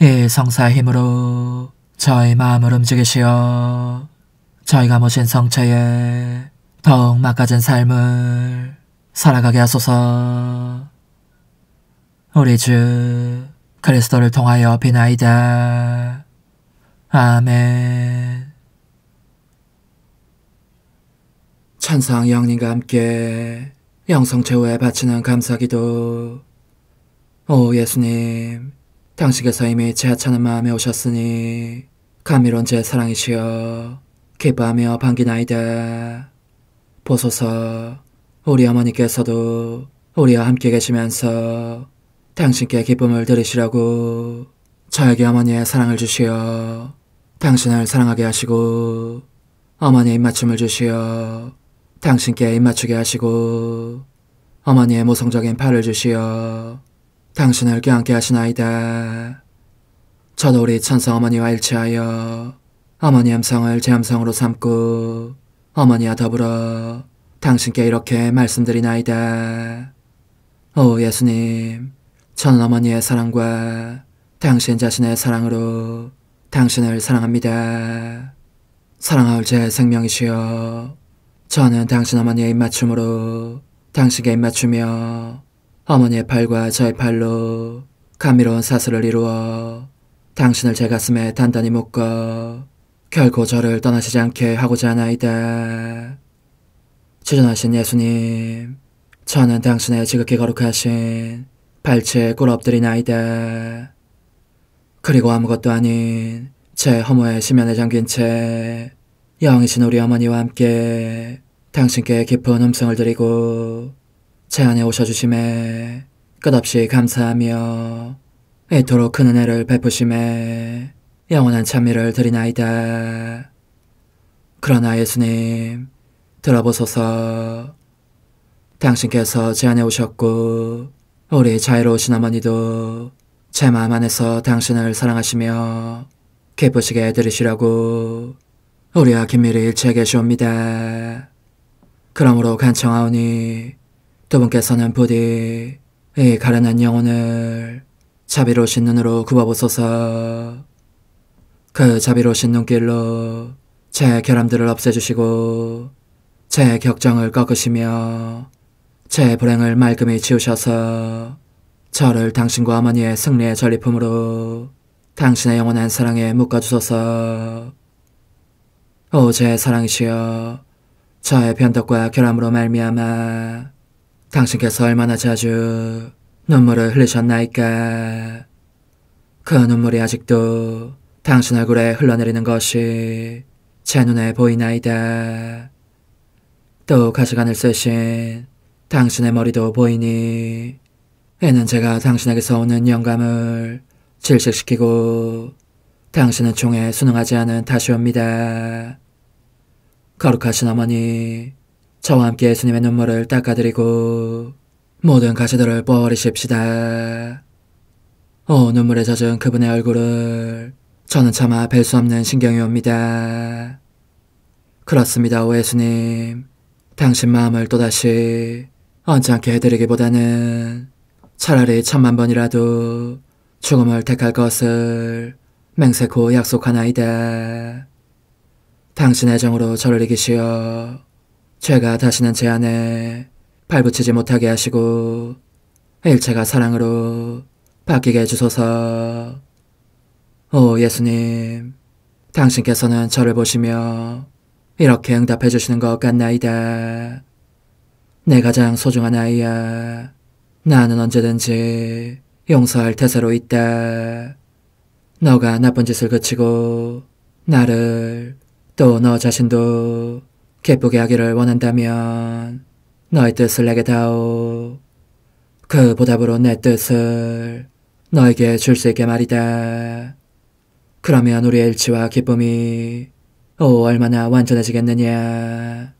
이 성사의 힘으로 저희 마음을 움직이시어 저희가 모신 성체에 더욱 막가진 삶을 살아가게 하소서. 우리 주 그리스도를 통하여 비나이다. 아멘. 천상 영님과 함께 영성체후에 바치는 감사기도. 오 예수님, 당신께서 이미 제 하찮은 마음에 오셨으니 감미로운 제 사랑이시여 기뻐하며 반기나이다. 보소서, 우리 어머니께서도 우리와 함께 계시면서 당신께 기쁨을 드리시라고 저에게 어머니의 사랑을 주시어 당신을 사랑하게 하시고 어머니의 입맞춤을 주시어 당신께 입맞추게 하시고 어머니의 모성적인 팔을 주시어 당신을 껴안게 하시나이다. 저도 우리 천성 어머니와 일치하여 어머니 음성을 제 음성으로 삼고 어머니와 더불어 당신께 이렇게 말씀드리나이다. 오 예수님, 저는 어머니의 사랑과 당신 자신의 사랑으로 당신을 사랑합니다. 사랑하올 제 생명이시여, 저는 당신 어머니의 입맞춤으로 당신께 입맞추며 어머니의 팔과 저의 팔로 감미로운 사슬을 이루어 당신을 제 가슴에 단단히 묶어 결코 저를 떠나시지 않게 하고자 하나이다. 지존하신 예수님, 저는 당신의 지극히 거룩하신 발치에 꿇어 엎드리나이다. 그리고 아무것도 아닌 제 허무의 심연에 잠긴 채 영이신 우리 어머니와 함께 당신께 깊은 음성을 드리고 제 안에 오셔주심에 끝없이 감사하며 이토록 큰 은혜를 베푸심에 영원한 찬미를 드리나이다. 그러나 예수님, 들어보소서. 당신께서 제 안에 오셨고 우리 자애로우신 어머니도 제 마음 안에서 당신을 사랑하시며 기쁘시게 들으시라고 우리와 긴밀히 일치해 계시옵니다. 그러므로 간청하오니 두 분께서는 부디 이 가련한 영혼을 자비로우신 눈으로 굽어보소서. 그 자비로우신 눈길로 제 결함들을 없애주시고 제 격정을 꺾으시며 제 불행을 말끔히 지우셔서 저를 당신과 어머니의 승리의 전리품으로 당신의 영원한 사랑에 묶어주소서. 오 제 사랑이시여, 저의 변덕과 결함으로 말미암아 당신께서 얼마나 자주 눈물을 흘리셨나이까. 그 눈물이 아직도 당신 얼굴에 흘러내리는 것이 제 눈에 보이나이다. 또 가시관을 쓰신 당신의 머리도 보이니 이는 제가 당신에게서 오는 영감을 질식시키고 당신은 총에 순응하지 않은 탓이옵니다. 거룩하신 어머니, 저와 함께 예수님의 눈물을 닦아드리고 모든 가시들을 뽑아버리십시다. 오 눈물에 젖은 그분의 얼굴을 저는 차마 뵐 수 없는 신경이 옵니다. 그렇습니다, 오 예수님. 당신 마음을 또다시 언짢게 해드리기보다는 차라리 1000,000번이라도 죽음을 택할 것을 맹세코 약속하나이다. 당신의 정으로 저를 이기시어 죄가 다시는 제 안에 발붙이지 못하게 하시고 일체가 사랑으로 바뀌게 해주소서. 오 예수님, 당신께서는 저를 보시며 이렇게 응답해 주시는 것 같나이다. 내 가장 소중한 아이야, 나는 언제든지 용서할 태세로 있다. 너가 나쁜 짓을 그치고 나를 또 너 자신도 기쁘게 하기를 원한다면 너의 뜻을 내게 다오. 그 보답으로 내 뜻을 너에게 줄 수 있게 말이다. 그러면 우리의 일치와 기쁨이 얼마나 완전해지겠느냐.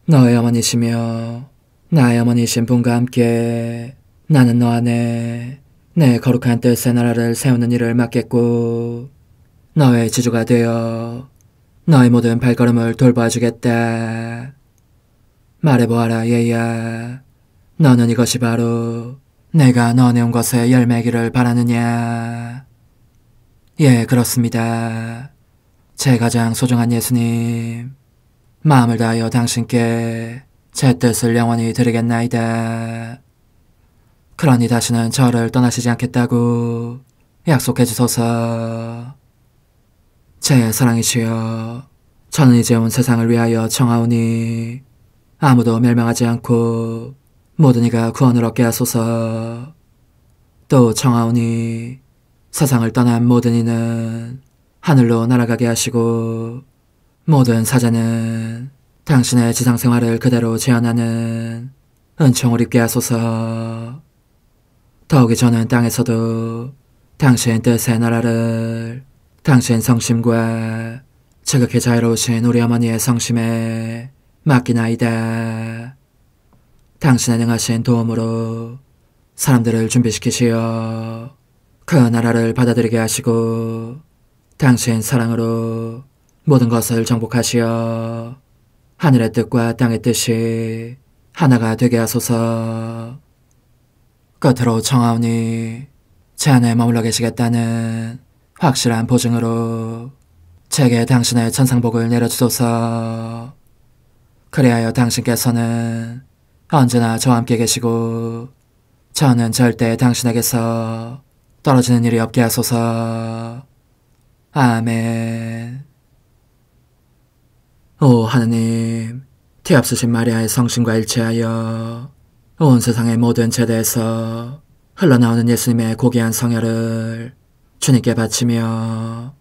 너의 어머니시며 나의 어머니신 분과 함께 나는 너 안에 내 거룩한 뜻의 나라를 세우는 일을 맡겠고 너의 지주가 되어 너의 모든 발걸음을 돌봐주겠다. 말해보아라 얘야, 너는 이것이 바로 내가 너네 온 것에 열매기를 바라느냐. 예, 그렇습니다. 제 가장 소중한 예수님, 마음을 다하여 당신께 제 뜻을 영원히 드리겠나이다. 그러니 다시는 저를 떠나시지 않겠다고 약속해 주소서. 제 사랑이시여, 저는 이제 온 세상을 위하여 청하오니 아무도 멸망하지 않고 모든 이가 구원을 얻게 하소서. 또 청하오니 세상을 떠난 모든 이는 하늘로 날아가게 하시고 모든 사자는 당신의 지상생활을 그대로 재현하는 은총을 입게 하소서. 더욱이 저는 땅에서도 당신 뜻의 나라를 당신 성심과 지극히 자유로우신 우리 어머니의 성심에 맡기나이다. 당신의 능하신 도움으로 사람들을 준비시키시어 그 나라를 받아들이게 하시고 당신 사랑으로 모든 것을 정복하시어 하늘의 뜻과 땅의 뜻이 하나가 되게 하소서. 끝으로 청하오니 제 안에 머물러 계시겠다는 확실한 보증으로 제게 당신의 천상복을 내려주소서. 그리하여 당신께서는 언제나 저와 함께 계시고 저는 절대 당신에게서 떨어지는 일이 없게 하소서. 아멘. 오 하느님, 티없으신 마리아의 성심과 일치하여 온 세상의 모든 제대에서 흘러나오는 예수님의 고귀한 성혈을 주님께 바치며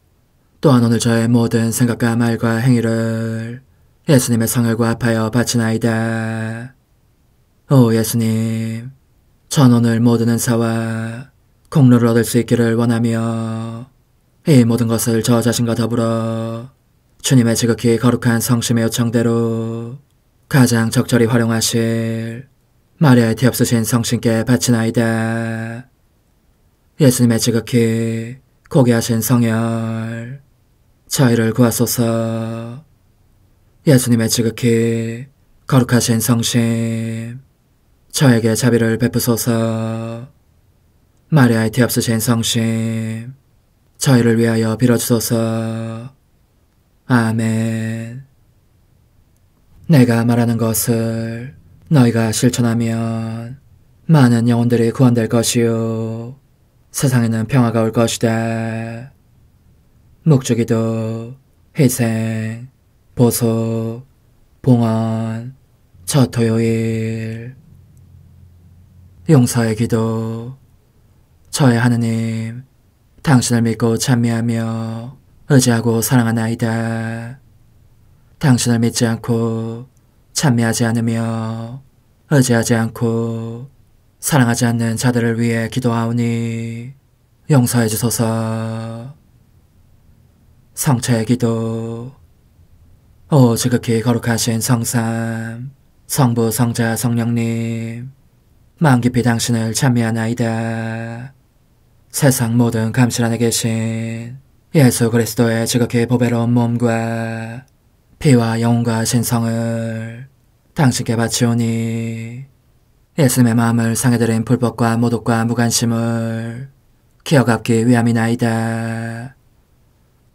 또한 오늘 저의 모든 생각과 말과 행위를 예수님의 성혈과 합하여 바치나이다. 오 예수님, 전 오늘 모든 은사와 공로를 얻을 수 있기를 원하며 이 모든 것을 저 자신과 더불어 주님의 지극히 거룩한 성심의 요청대로 가장 적절히 활용하실 마리아의 티없으신 성신께 바치나이다. 예수님의 지극히 고귀하신 성혈, 저희를 구하소서. 예수님의 지극히 거룩하신 성심, 저에게 자비를 베푸소서. 마리아의 티없으신 성심, 저희를 위하여 빌어주소서. 아멘. 내가 말하는 것을 너희가 실천하면 많은 영혼들이 구원될 것이요 세상에는 평화가 올 것이다. 묵주기도, 희생, 보속, 봉헌, 첫 토요일. 용서의 기도. 저의 하느님, 당신을 믿고 찬미하며 의지하고 사랑하나이다. 당신을 믿지 않고 찬미하지 않으며 의지하지 않고 사랑하지 않는 자들을 위해 기도하오니 용서해 주소서. 성체의 기도. 오 지극히 거룩하신 성삼, 성부, 성자, 성령님, 마음 깊이 당신을 찬미하나이다. 세상 모든 감실 안에 계신 예수 그리스도의 지극히 보배로운 몸과 피와 영혼과 신성을 당신께 바치오니 예수님의 마음을 상해드린 불법과 모독과 무관심을 기어갚기 위함이나이다.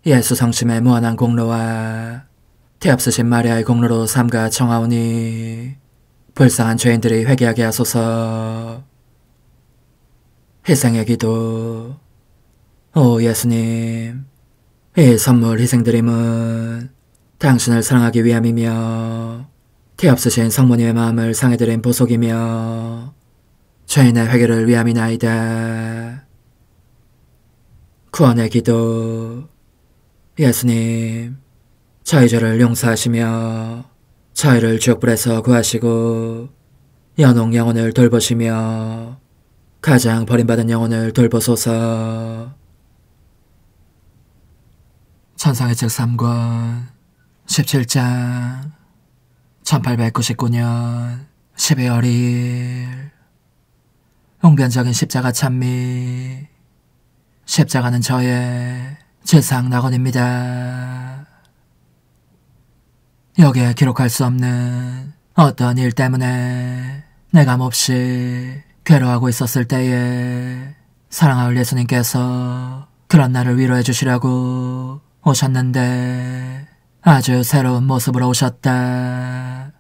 예수 성심의 무한한 공로와 태없으신 마리아의 공로로 삼가 청하오니 불쌍한 죄인들이 회개하게 하소서. 희생의 기도. 오 예수님, 이 선물 희생드림은 당신을 사랑하기 위함이며 태없으신 성모님의 마음을 상해드린 보속이며 죄인의 회개를 위함이나이다. 구원의 기도. 예수님, 저희 죄를 용서하시며 저희를 지옥불에서 구하시고 연옥 영혼을 돌보시며 가장 버림받은 영혼을 돌보소서. 천상의 책 3권 17장 1899년 12월 2일. 웅변적인 십자가 찬미. 십자가는 저의 제상 낙원입니다. 여기에 기록할 수 없는 어떤 일 때문에 내가 몹시 괴로워하고 있었을 때에 사랑하올 예수님께서 그런 나를 위로해 주시려고 오셨는데 아주 새로운 모습으로 오셨다.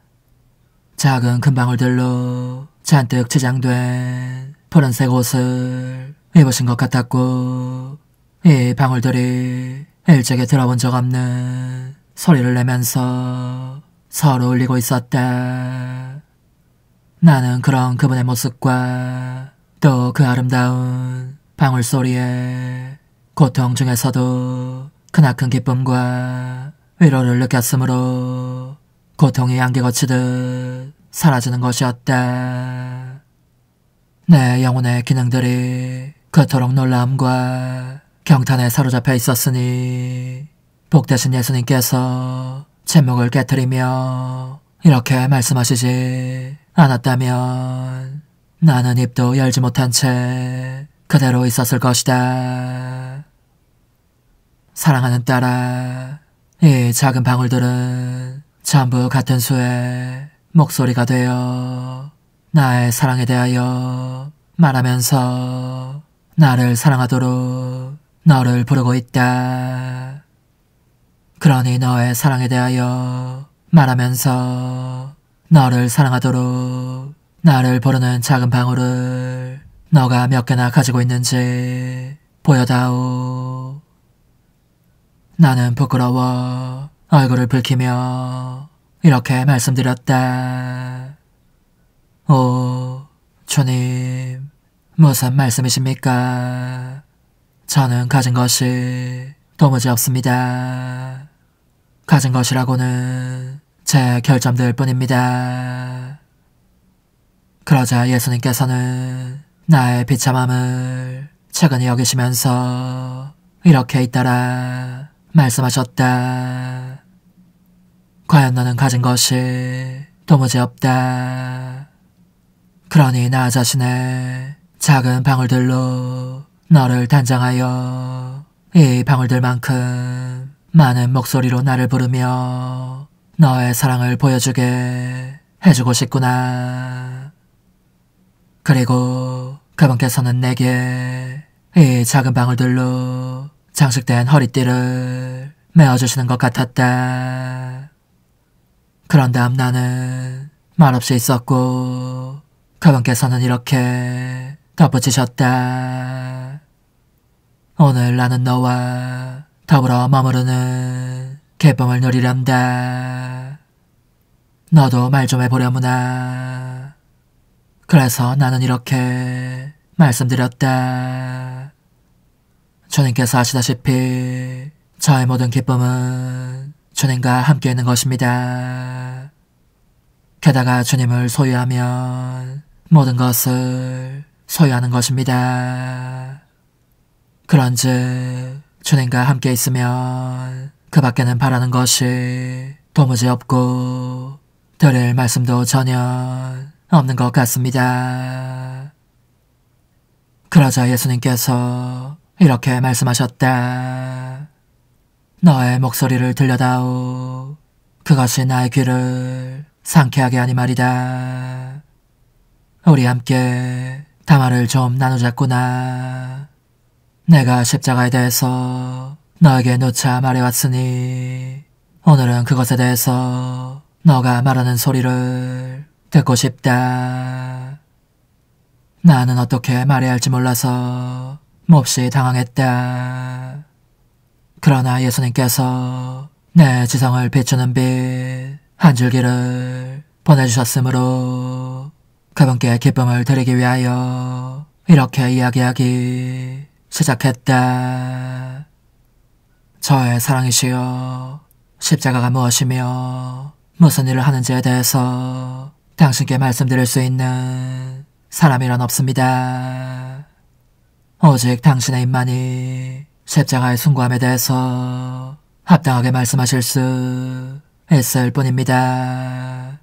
작은 금방울들로 잔뜩 치장된 푸른색 옷을 입으신 것 같았고 이 방울들이 일찍이 들어본 적 없는 소리를 내면서 서로 울리고 있었다. 나는 그런 그분의 모습과 또 그 아름다운 방울 소리에 고통 중에서도 크나큰 기쁨과 위로를 느꼈으므로 고통이 안개 거치듯 사라지는 것이었다. 내 영혼의 기능들이 그토록 놀라움과 경탄에 사로잡혀 있었으니 복되신 예수님께서 침묵을 깨트리며 이렇게 말씀하시지 않았다면 나는 입도 열지 못한 채 그대로 있었을 것이다. 사랑하는 딸아, 이 작은 방울들은 전부 같은 수의 목소리가 되어 나의 사랑에 대하여 말하면서 나를 사랑하도록 너를 부르고 있다. 그러니 너의 사랑에 대하여 말하면서 너를 사랑하도록 나를 부르는 작은 방울을 너가 몇 개나 가지고 있는지 보여다오. 나는 부끄러워 얼굴을 붉히며 이렇게 말씀드렸다. 오, 주님, 무슨 말씀이십니까? 저는 가진 것이 도무지 없습니다. 가진 것이라고는 제 결점들 뿐입니다. 그러자 예수님께서는 나의 비참함을 채근히 여기시면서 이렇게 잇따라 말씀하셨다. 과연 너는 가진 것이 도무지 없다. 그러니 나 자신의 작은 방울들로 너를 단장하여 이 방울들만큼 많은 목소리로 나를 부르며 너의 사랑을 보여주게 해주고 싶구나. 그리고 그분께서는 내게 이 작은 방울들로 장식된 허리띠를 메어주시는 것 같았다. 그런 다음 나는 말없이 있었고 그분께서는 이렇게 덧붙이셨다. 오늘 나는 너와 더불어 머무르는 기쁨을 누리련다. 너도 말 좀 해보려무나. 그래서 나는 이렇게 말씀드렸다. 주님께서 아시다시피 저의 모든 기쁨은 주님과 함께 있는 것입니다. 게다가 주님을 소유하면 모든 것을 소유하는 것입니다. 그런즉 주님과 함께 있으면 그 밖에는 바라는 것이 도무지 없고 드릴 말씀도 전혀 없는 것 같습니다. 그러자 예수님께서 이렇게 말씀하셨다. 너의 목소리를 들려다오. 그것이 나의 귀를 상쾌하게 하니 말이다. 우리 함께 담화를 좀 나누자꾸나. 내가 십자가에 대해서 너에게 누차 말해왔으니 오늘은 그것에 대해서 너가 말하는 소리를 듣고 싶다. 나는 어떻게 말해야 할지 몰라서 몹시 당황했다. 그러나 예수님께서 내 지성을 비추는 빛 한 줄기를 보내주셨으므로 그분께 기쁨을 드리기 위하여 이렇게 이야기하기 시작했다. 저의 사랑이시여, 십자가가 무엇이며 무슨 일을 하는지에 대해서 당신께 말씀드릴 수 있는 사람이란 없습니다. 오직 당신의 입만이 십자가의 숭고함에 대해서 합당하게 말씀하실 수 있을 뿐입니다.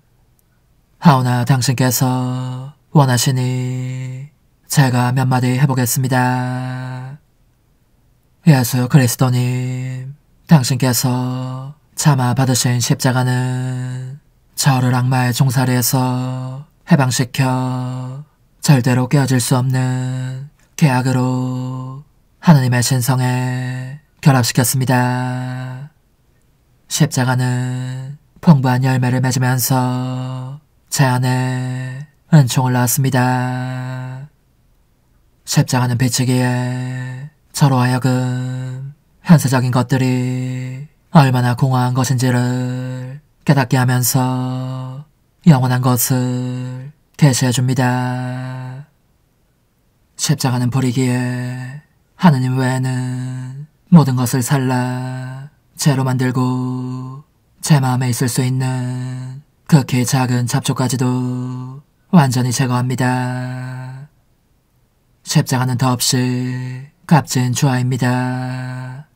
하오나 당신께서 원하시니 제가 몇 마디 해보겠습니다. 예수 그리스도님, 당신께서 참아 받으신 십자가는 저를 악마의 종살이에서 해방시켜 절대로 깨어질 수 없는 계약으로 하느님의 신성에 결합시켰습니다. 십자가는 풍부한 열매를 맺으면서 제 안에 은총을 낳았습니다. 십자가는 비치기에 저로 하여금 현세적인 것들이 얼마나 공허한 것인지를 깨닫게 하면서 영원한 것을 계시해 줍니다. 십자가는 불이기에 하느님 외에는 모든 것을 살라 죄로 만들고 제 마음에 있을 수 있는 극히 작은 잡초까지도 완전히 제거합니다. 십자가는 더없이 값진 주화입니다.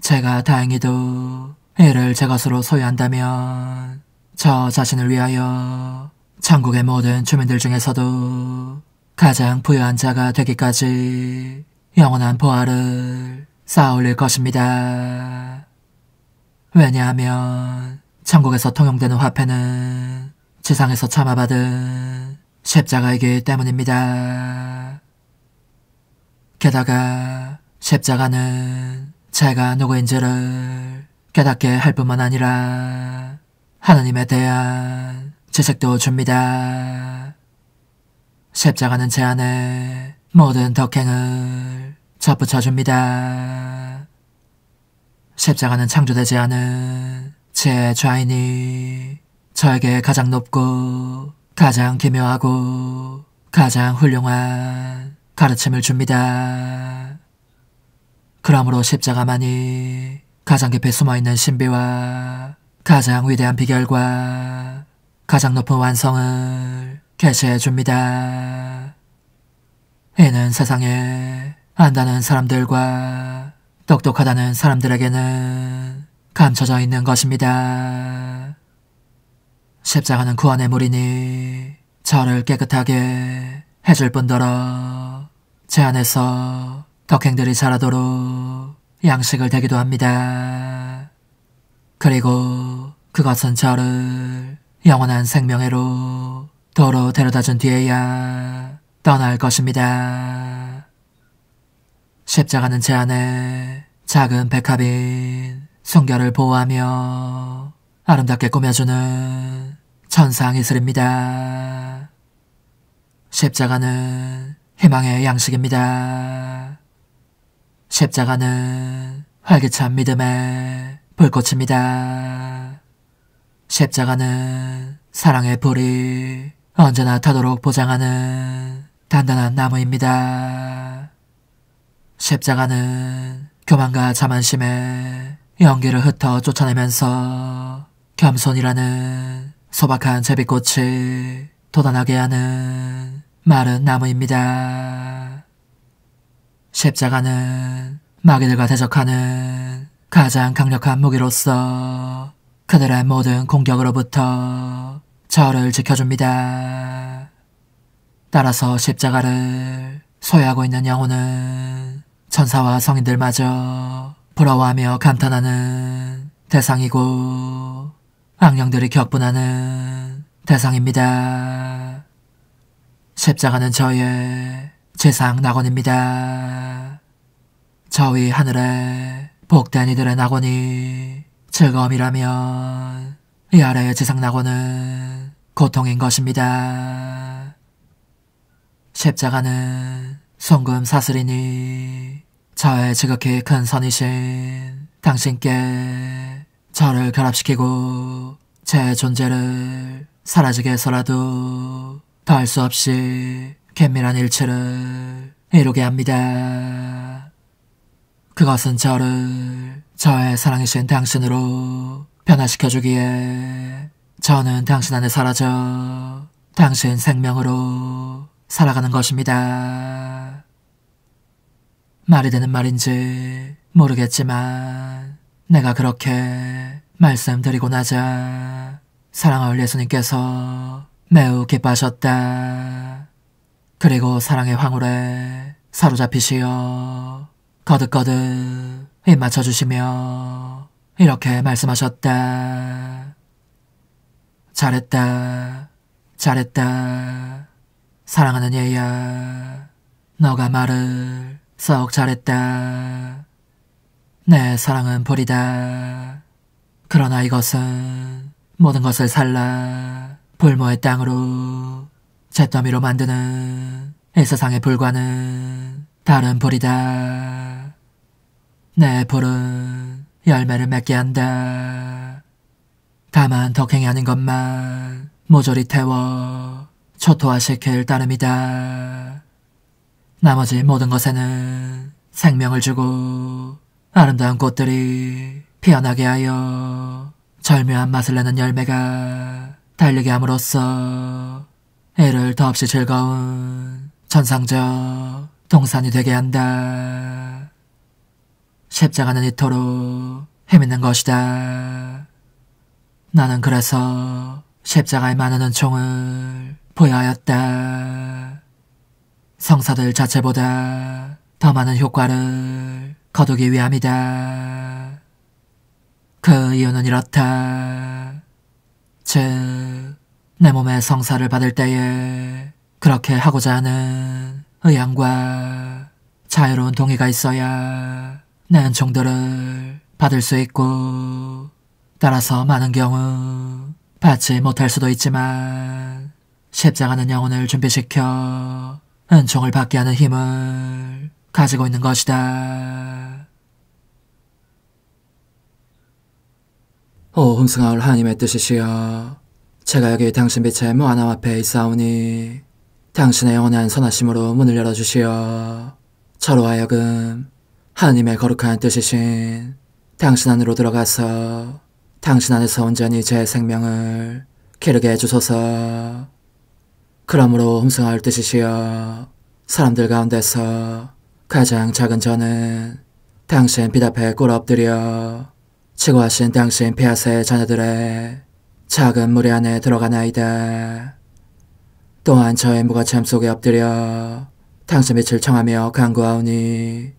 제가 다행히도 이를 제 것으로 소유한다면 저 자신을 위하여 천국의 모든 주민들 중에서도 가장 부유한 자가 되기까지 영원한 보화를 쌓아올릴 것입니다. 왜냐하면 천국에서 통용되는 화폐는 지상에서 참아받은 십자가이기 때문입니다. 게다가 십자가는 제가 누구인지를 깨닫게 할 뿐만 아니라 하느님에 대한 지식도 줍니다. 십자가는 제 안에 모든 덕행을 접붙여줍니다. 십자가는 창조되지 않은 제 좌인이 저에게 가장 높고 가장 기묘하고 가장 훌륭한 가르침을 줍니다. 그러므로 십자가만이 가장 깊이 숨어있는 신비와 가장 위대한 비결과 가장 높은 완성을 계시해 줍니다. 이는 세상에 안다는 사람들과 똑똑하다는 사람들에게는 감춰져 있는 것입니다. 십자가는 구원의 물이니 저를 깨끗하게 해줄 뿐더러 제 안에서 덕행들이 자라도록 양식을 대기도 합니다. 그리고 그것은 저를 영원한 생명회로 도로 데려다준 뒤에야 떠날 것입니다. 십자가는 제 안에 작은 백합인 순결을 보호하며 아름답게 꾸며주는 천상 이슬입니다. 십자가는 희망의 양식입니다. 십자가는 활기찬 믿음의 불꽃입니다. 십자가는 사랑의 불이 언제나 타도록 보장하는 단단한 나무입니다. 십자가는 교만과 자만심에 연기를 흩어 쫓아내면서 겸손이라는 소박한 제비꽃이 돋아나게 하는 마른 나무입니다. 십자가는 마귀들과 대적하는 가장 강력한 무기로서 그들의 모든 공격으로부터 저를 지켜줍니다. 따라서 십자가를 소유하고 있는 영혼은 천사와 성인들마저 부러워하며 감탄하는 대상이고 악령들이 격분하는 대상입니다. 십자가는 저의 지상 낙원입니다. 저 위 하늘에 복된 이들의 낙원이 즐거움이라면 이 아래의 지상 낙원은 고통인 것입니다. 십자가는 송금 사슬이니 저의 지극히 큰 선이신 당신께 저를 결합시키고 제 존재를 사라지게 해서라도 더할 수 없이 긴밀한 일치를 이루게 합니다. 그것은 저를 저의 사랑이신 당신으로 변화시켜주기에 저는 당신 안에 사라져 당신 생명으로 살아가는 것입니다. 말이 되는 말인지 모르겠지만 내가 그렇게 말씀드리고 나자 사랑할 예수님께서 매우 기뻐하셨다. 그리고 사랑의 황홀에 사로잡히시어 거듭거듭 입 맞춰주시며 이렇게 말씀하셨다. 잘했다. 잘했다. 사랑하는 얘야. 너가 말을 썩 잘했다. 내 사랑은 불이다. 그러나 이것은 모든 것을 살라 불모의 땅으로 잿더미로 만드는 이 세상의 불과는 다른 불이다. 내 불은 열매를 맺게 한다. 다만 덕행이 아닌 것만 모조리 태워 초토화시킬 따름이다. 나머지 모든 것에는 생명을 주고 아름다운 꽃들이 피어나게 하여 절묘한 맛을 내는 열매가 달리게 함으로써 이를 더없이 즐거운 천상적 동산이 되게 한다. 십자가는 이토록 힘있는 것이다. 나는 그래서 십자가의 많은 은총을 부여하였다. 성사들 자체보다 더 많은 효과를 거두기 위함이다. 그 이유는 이렇다. 즉, 내 몸의 성사를 받을 때에 그렇게 하고자 하는 의향과 자유로운 동의가 있어야 내 은총들을 받을 수 있고, 따라서 많은 경우 받지 못할 수도 있지만 십자가는 영혼을 준비시켜 은총을 받게 하는 힘을 가지고 있는 것이다. 오 흠승하올 하나님의 뜻이시여, 제가 여기 당신 빛의 무한함 앞에 있사오니 당신의 영원한 선하심으로 문을 열어주시어 저로 하여금 하나님의 거룩한 뜻이신 당신 안으로 들어가서 당신 안에서 온전히 제 생명을 기르게 해주소서. 그러므로 흠승하올 뜻이시여, 사람들 가운데서 가장 작은 저는 당신 빛 앞에 꿇어 엎드려 치고하신 당신 폐하세의 자녀들의 작은 무리 안에 들어가나이다. 또한 저의 무거참 속에 엎드려 당신 빛을 청하며 간구하오니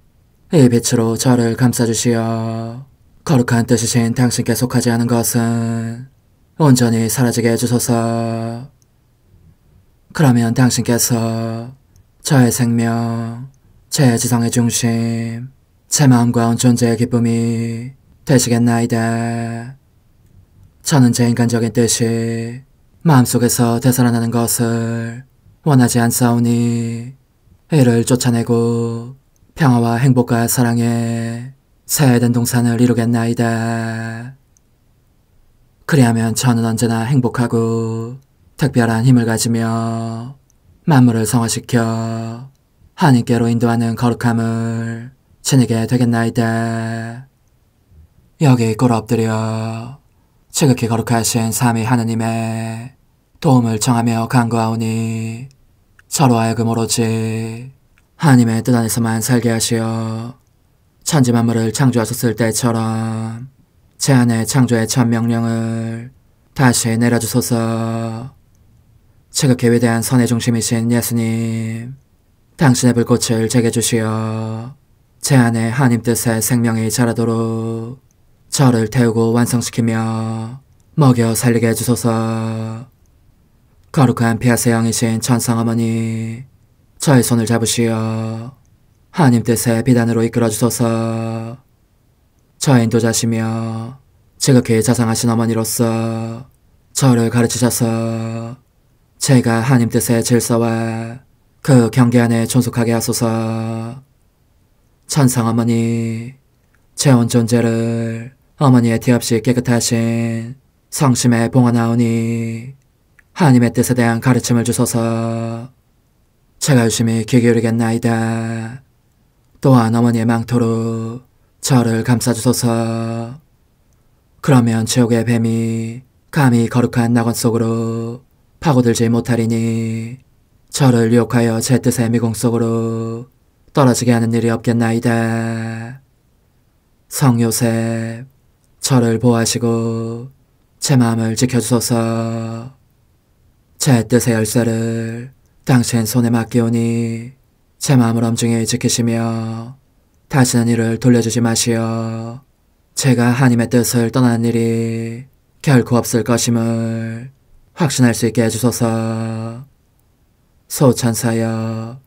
이 빛으로 저를 감싸주시어 거룩한 뜻이신 당신께 속하지 않은 것은 온전히 사라지게 해주소서. 그러면 당신께서 저의 생명, 제 지성의 중심, 제 마음과 온 존재의 기쁨이 되시겠나이다. 저는 제 인간적인 뜻이 마음속에서 되살아나는 것을 원하지 않사오니 이를 쫓아내고 평화와 행복과 사랑의 새해된 동산을 이루겠나이다. 그리하면 저는 언제나 행복하고 특별한 힘을 가지며 만물을 성화시켜 하나님께로 인도하는 거룩함을 지니게 되겠나이다. 여기 꿇어 엎드려 지극히 거룩하신 삼위 하느님의 도움을 청하며 간구하오니 저로 하여금 오로지 하나님의 뜻 안에서만 살게 하시어 천지 만물을 창조하셨을 때처럼 제 안에 창조의 첫 명령을 다시 내려주소서. 지극히 위대한 선의 중심이신 예수님, 당신의 불꽃을 제게 주시어 제 안에 하나님 뜻의 생명이 자라도록 저를 태우고 완성시키며 먹여 살리게 해주소서. 거룩한 피아세 영이신 천상어머니, 저의 손을 잡으시어 하나님 뜻의 비단으로 이끌어주소서. 저의 인도자시며 지극히 자상하신 어머니로서 저를 가르치셔서 제가 하나님 뜻의 질서와 그 경계 안에 존속하게 하소서. 천상어머니, 제 온 존재를 어머니의 티 없이 깨끗하신 성심에 봉헌하오니 하나님의 뜻에 대한 가르침을 주소서. 제가 열심히 귀 기울이겠나이다. 또한 어머니의 망토로 저를 감싸주소서. 그러면 지옥의 뱀이 감히 거룩한 낙원 속으로 파고들지 못하리니 저를 유혹하여 제 뜻의 미궁 속으로 떨어지게 하는 일이 없겠나이다. 성 요셉, 저를 보호하시고 제 마음을 지켜주소서. 제 뜻의 열쇠를 당신 손에 맡기오니 제 마음을 엄중히 지키시며 다시는 이를 돌려주지 마시어 제가 하나님의 뜻을 떠나는 일이 결코 없을 것임을 확신할 수 있게 해주소서. 소천사여,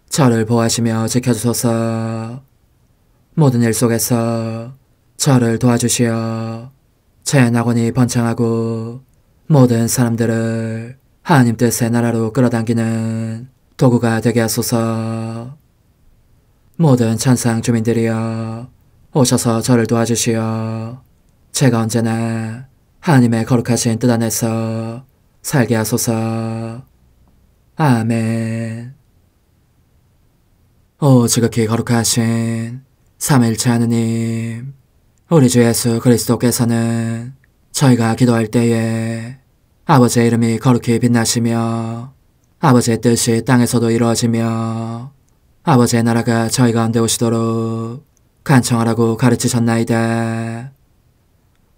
저를 보호하시며 지켜주소서. 모든 일 속에서 저를 도와주시어 제 낙원이 번창하고 모든 사람들을 하나님 뜻의 나라로 끌어당기는 도구가 되게 하소서. 모든 천상 주민들이여, 오셔서 저를 도와주시어 제가 언제나 하나님의 거룩하신 뜻 안에서 살게 하소서. 아멘. 오 지극히 거룩하신 삼일체 하느님, 우리 주 예수 그리스도께서는 저희가 기도할 때에 아버지의 이름이 거룩히 빛나시며 아버지의 뜻이 땅에서도 이루어지며 아버지의 나라가 저희 가운데 오시도록 간청하라고 가르치셨나이다.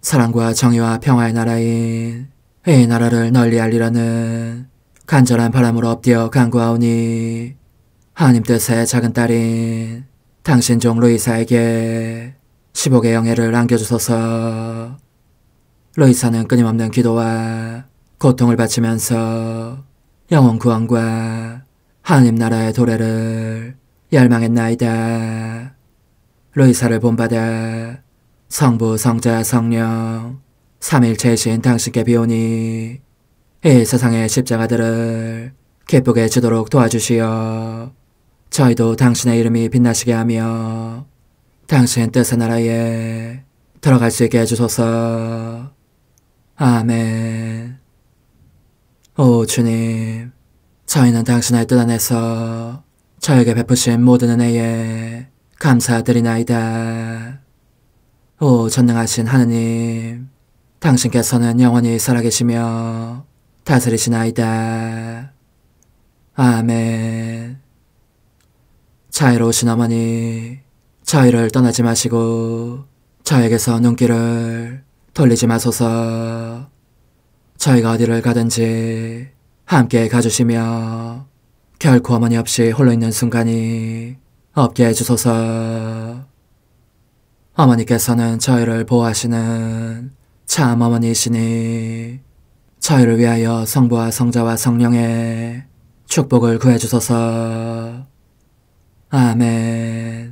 사랑과 정의와 평화의 나라인 이 나라를 널리 알리라는 간절한 바람으로 엎드려 간구하오니 하나님 뜻의 작은 딸인 당신 종 루이사에게 15개 영예를 안겨주소서. 루이사는 끊임없는 기도와 고통을 바치면서 영혼 구원과 하나님 나라의 도래를 열망했나이다. 루이사를 본받아 성부, 성자, 성령 삼일체이신 당신께 비오니 이 세상의 십자가들을 기쁘게 지도록 도와주시어 저희도 당신의 이름이 빛나시게 하며 당신 뜻의 나라에 들어갈 수 있게 해주소서. 아멘. 오 주님, 저희는 당신의 뜻 안에서 저에게 베푸신 모든 은혜에 감사드리나이다. 오 전능하신 하느님, 당신께서는 영원히 살아계시며 다스리시나이다. 아멘. 자애로우신 어머니, 저희를 떠나지 마시고 저에게서 눈길을 돌리지 마소서. 저희가 어디를 가든지 함께 가주시며 결코 어머니 없이 홀로 있는 순간이 없게 해주소서. 어머니께서는 저희를 보호하시는 참 어머니이시니 저희를 위하여 성부와 성자와 성령의 축복을 구해주소서. 아멘.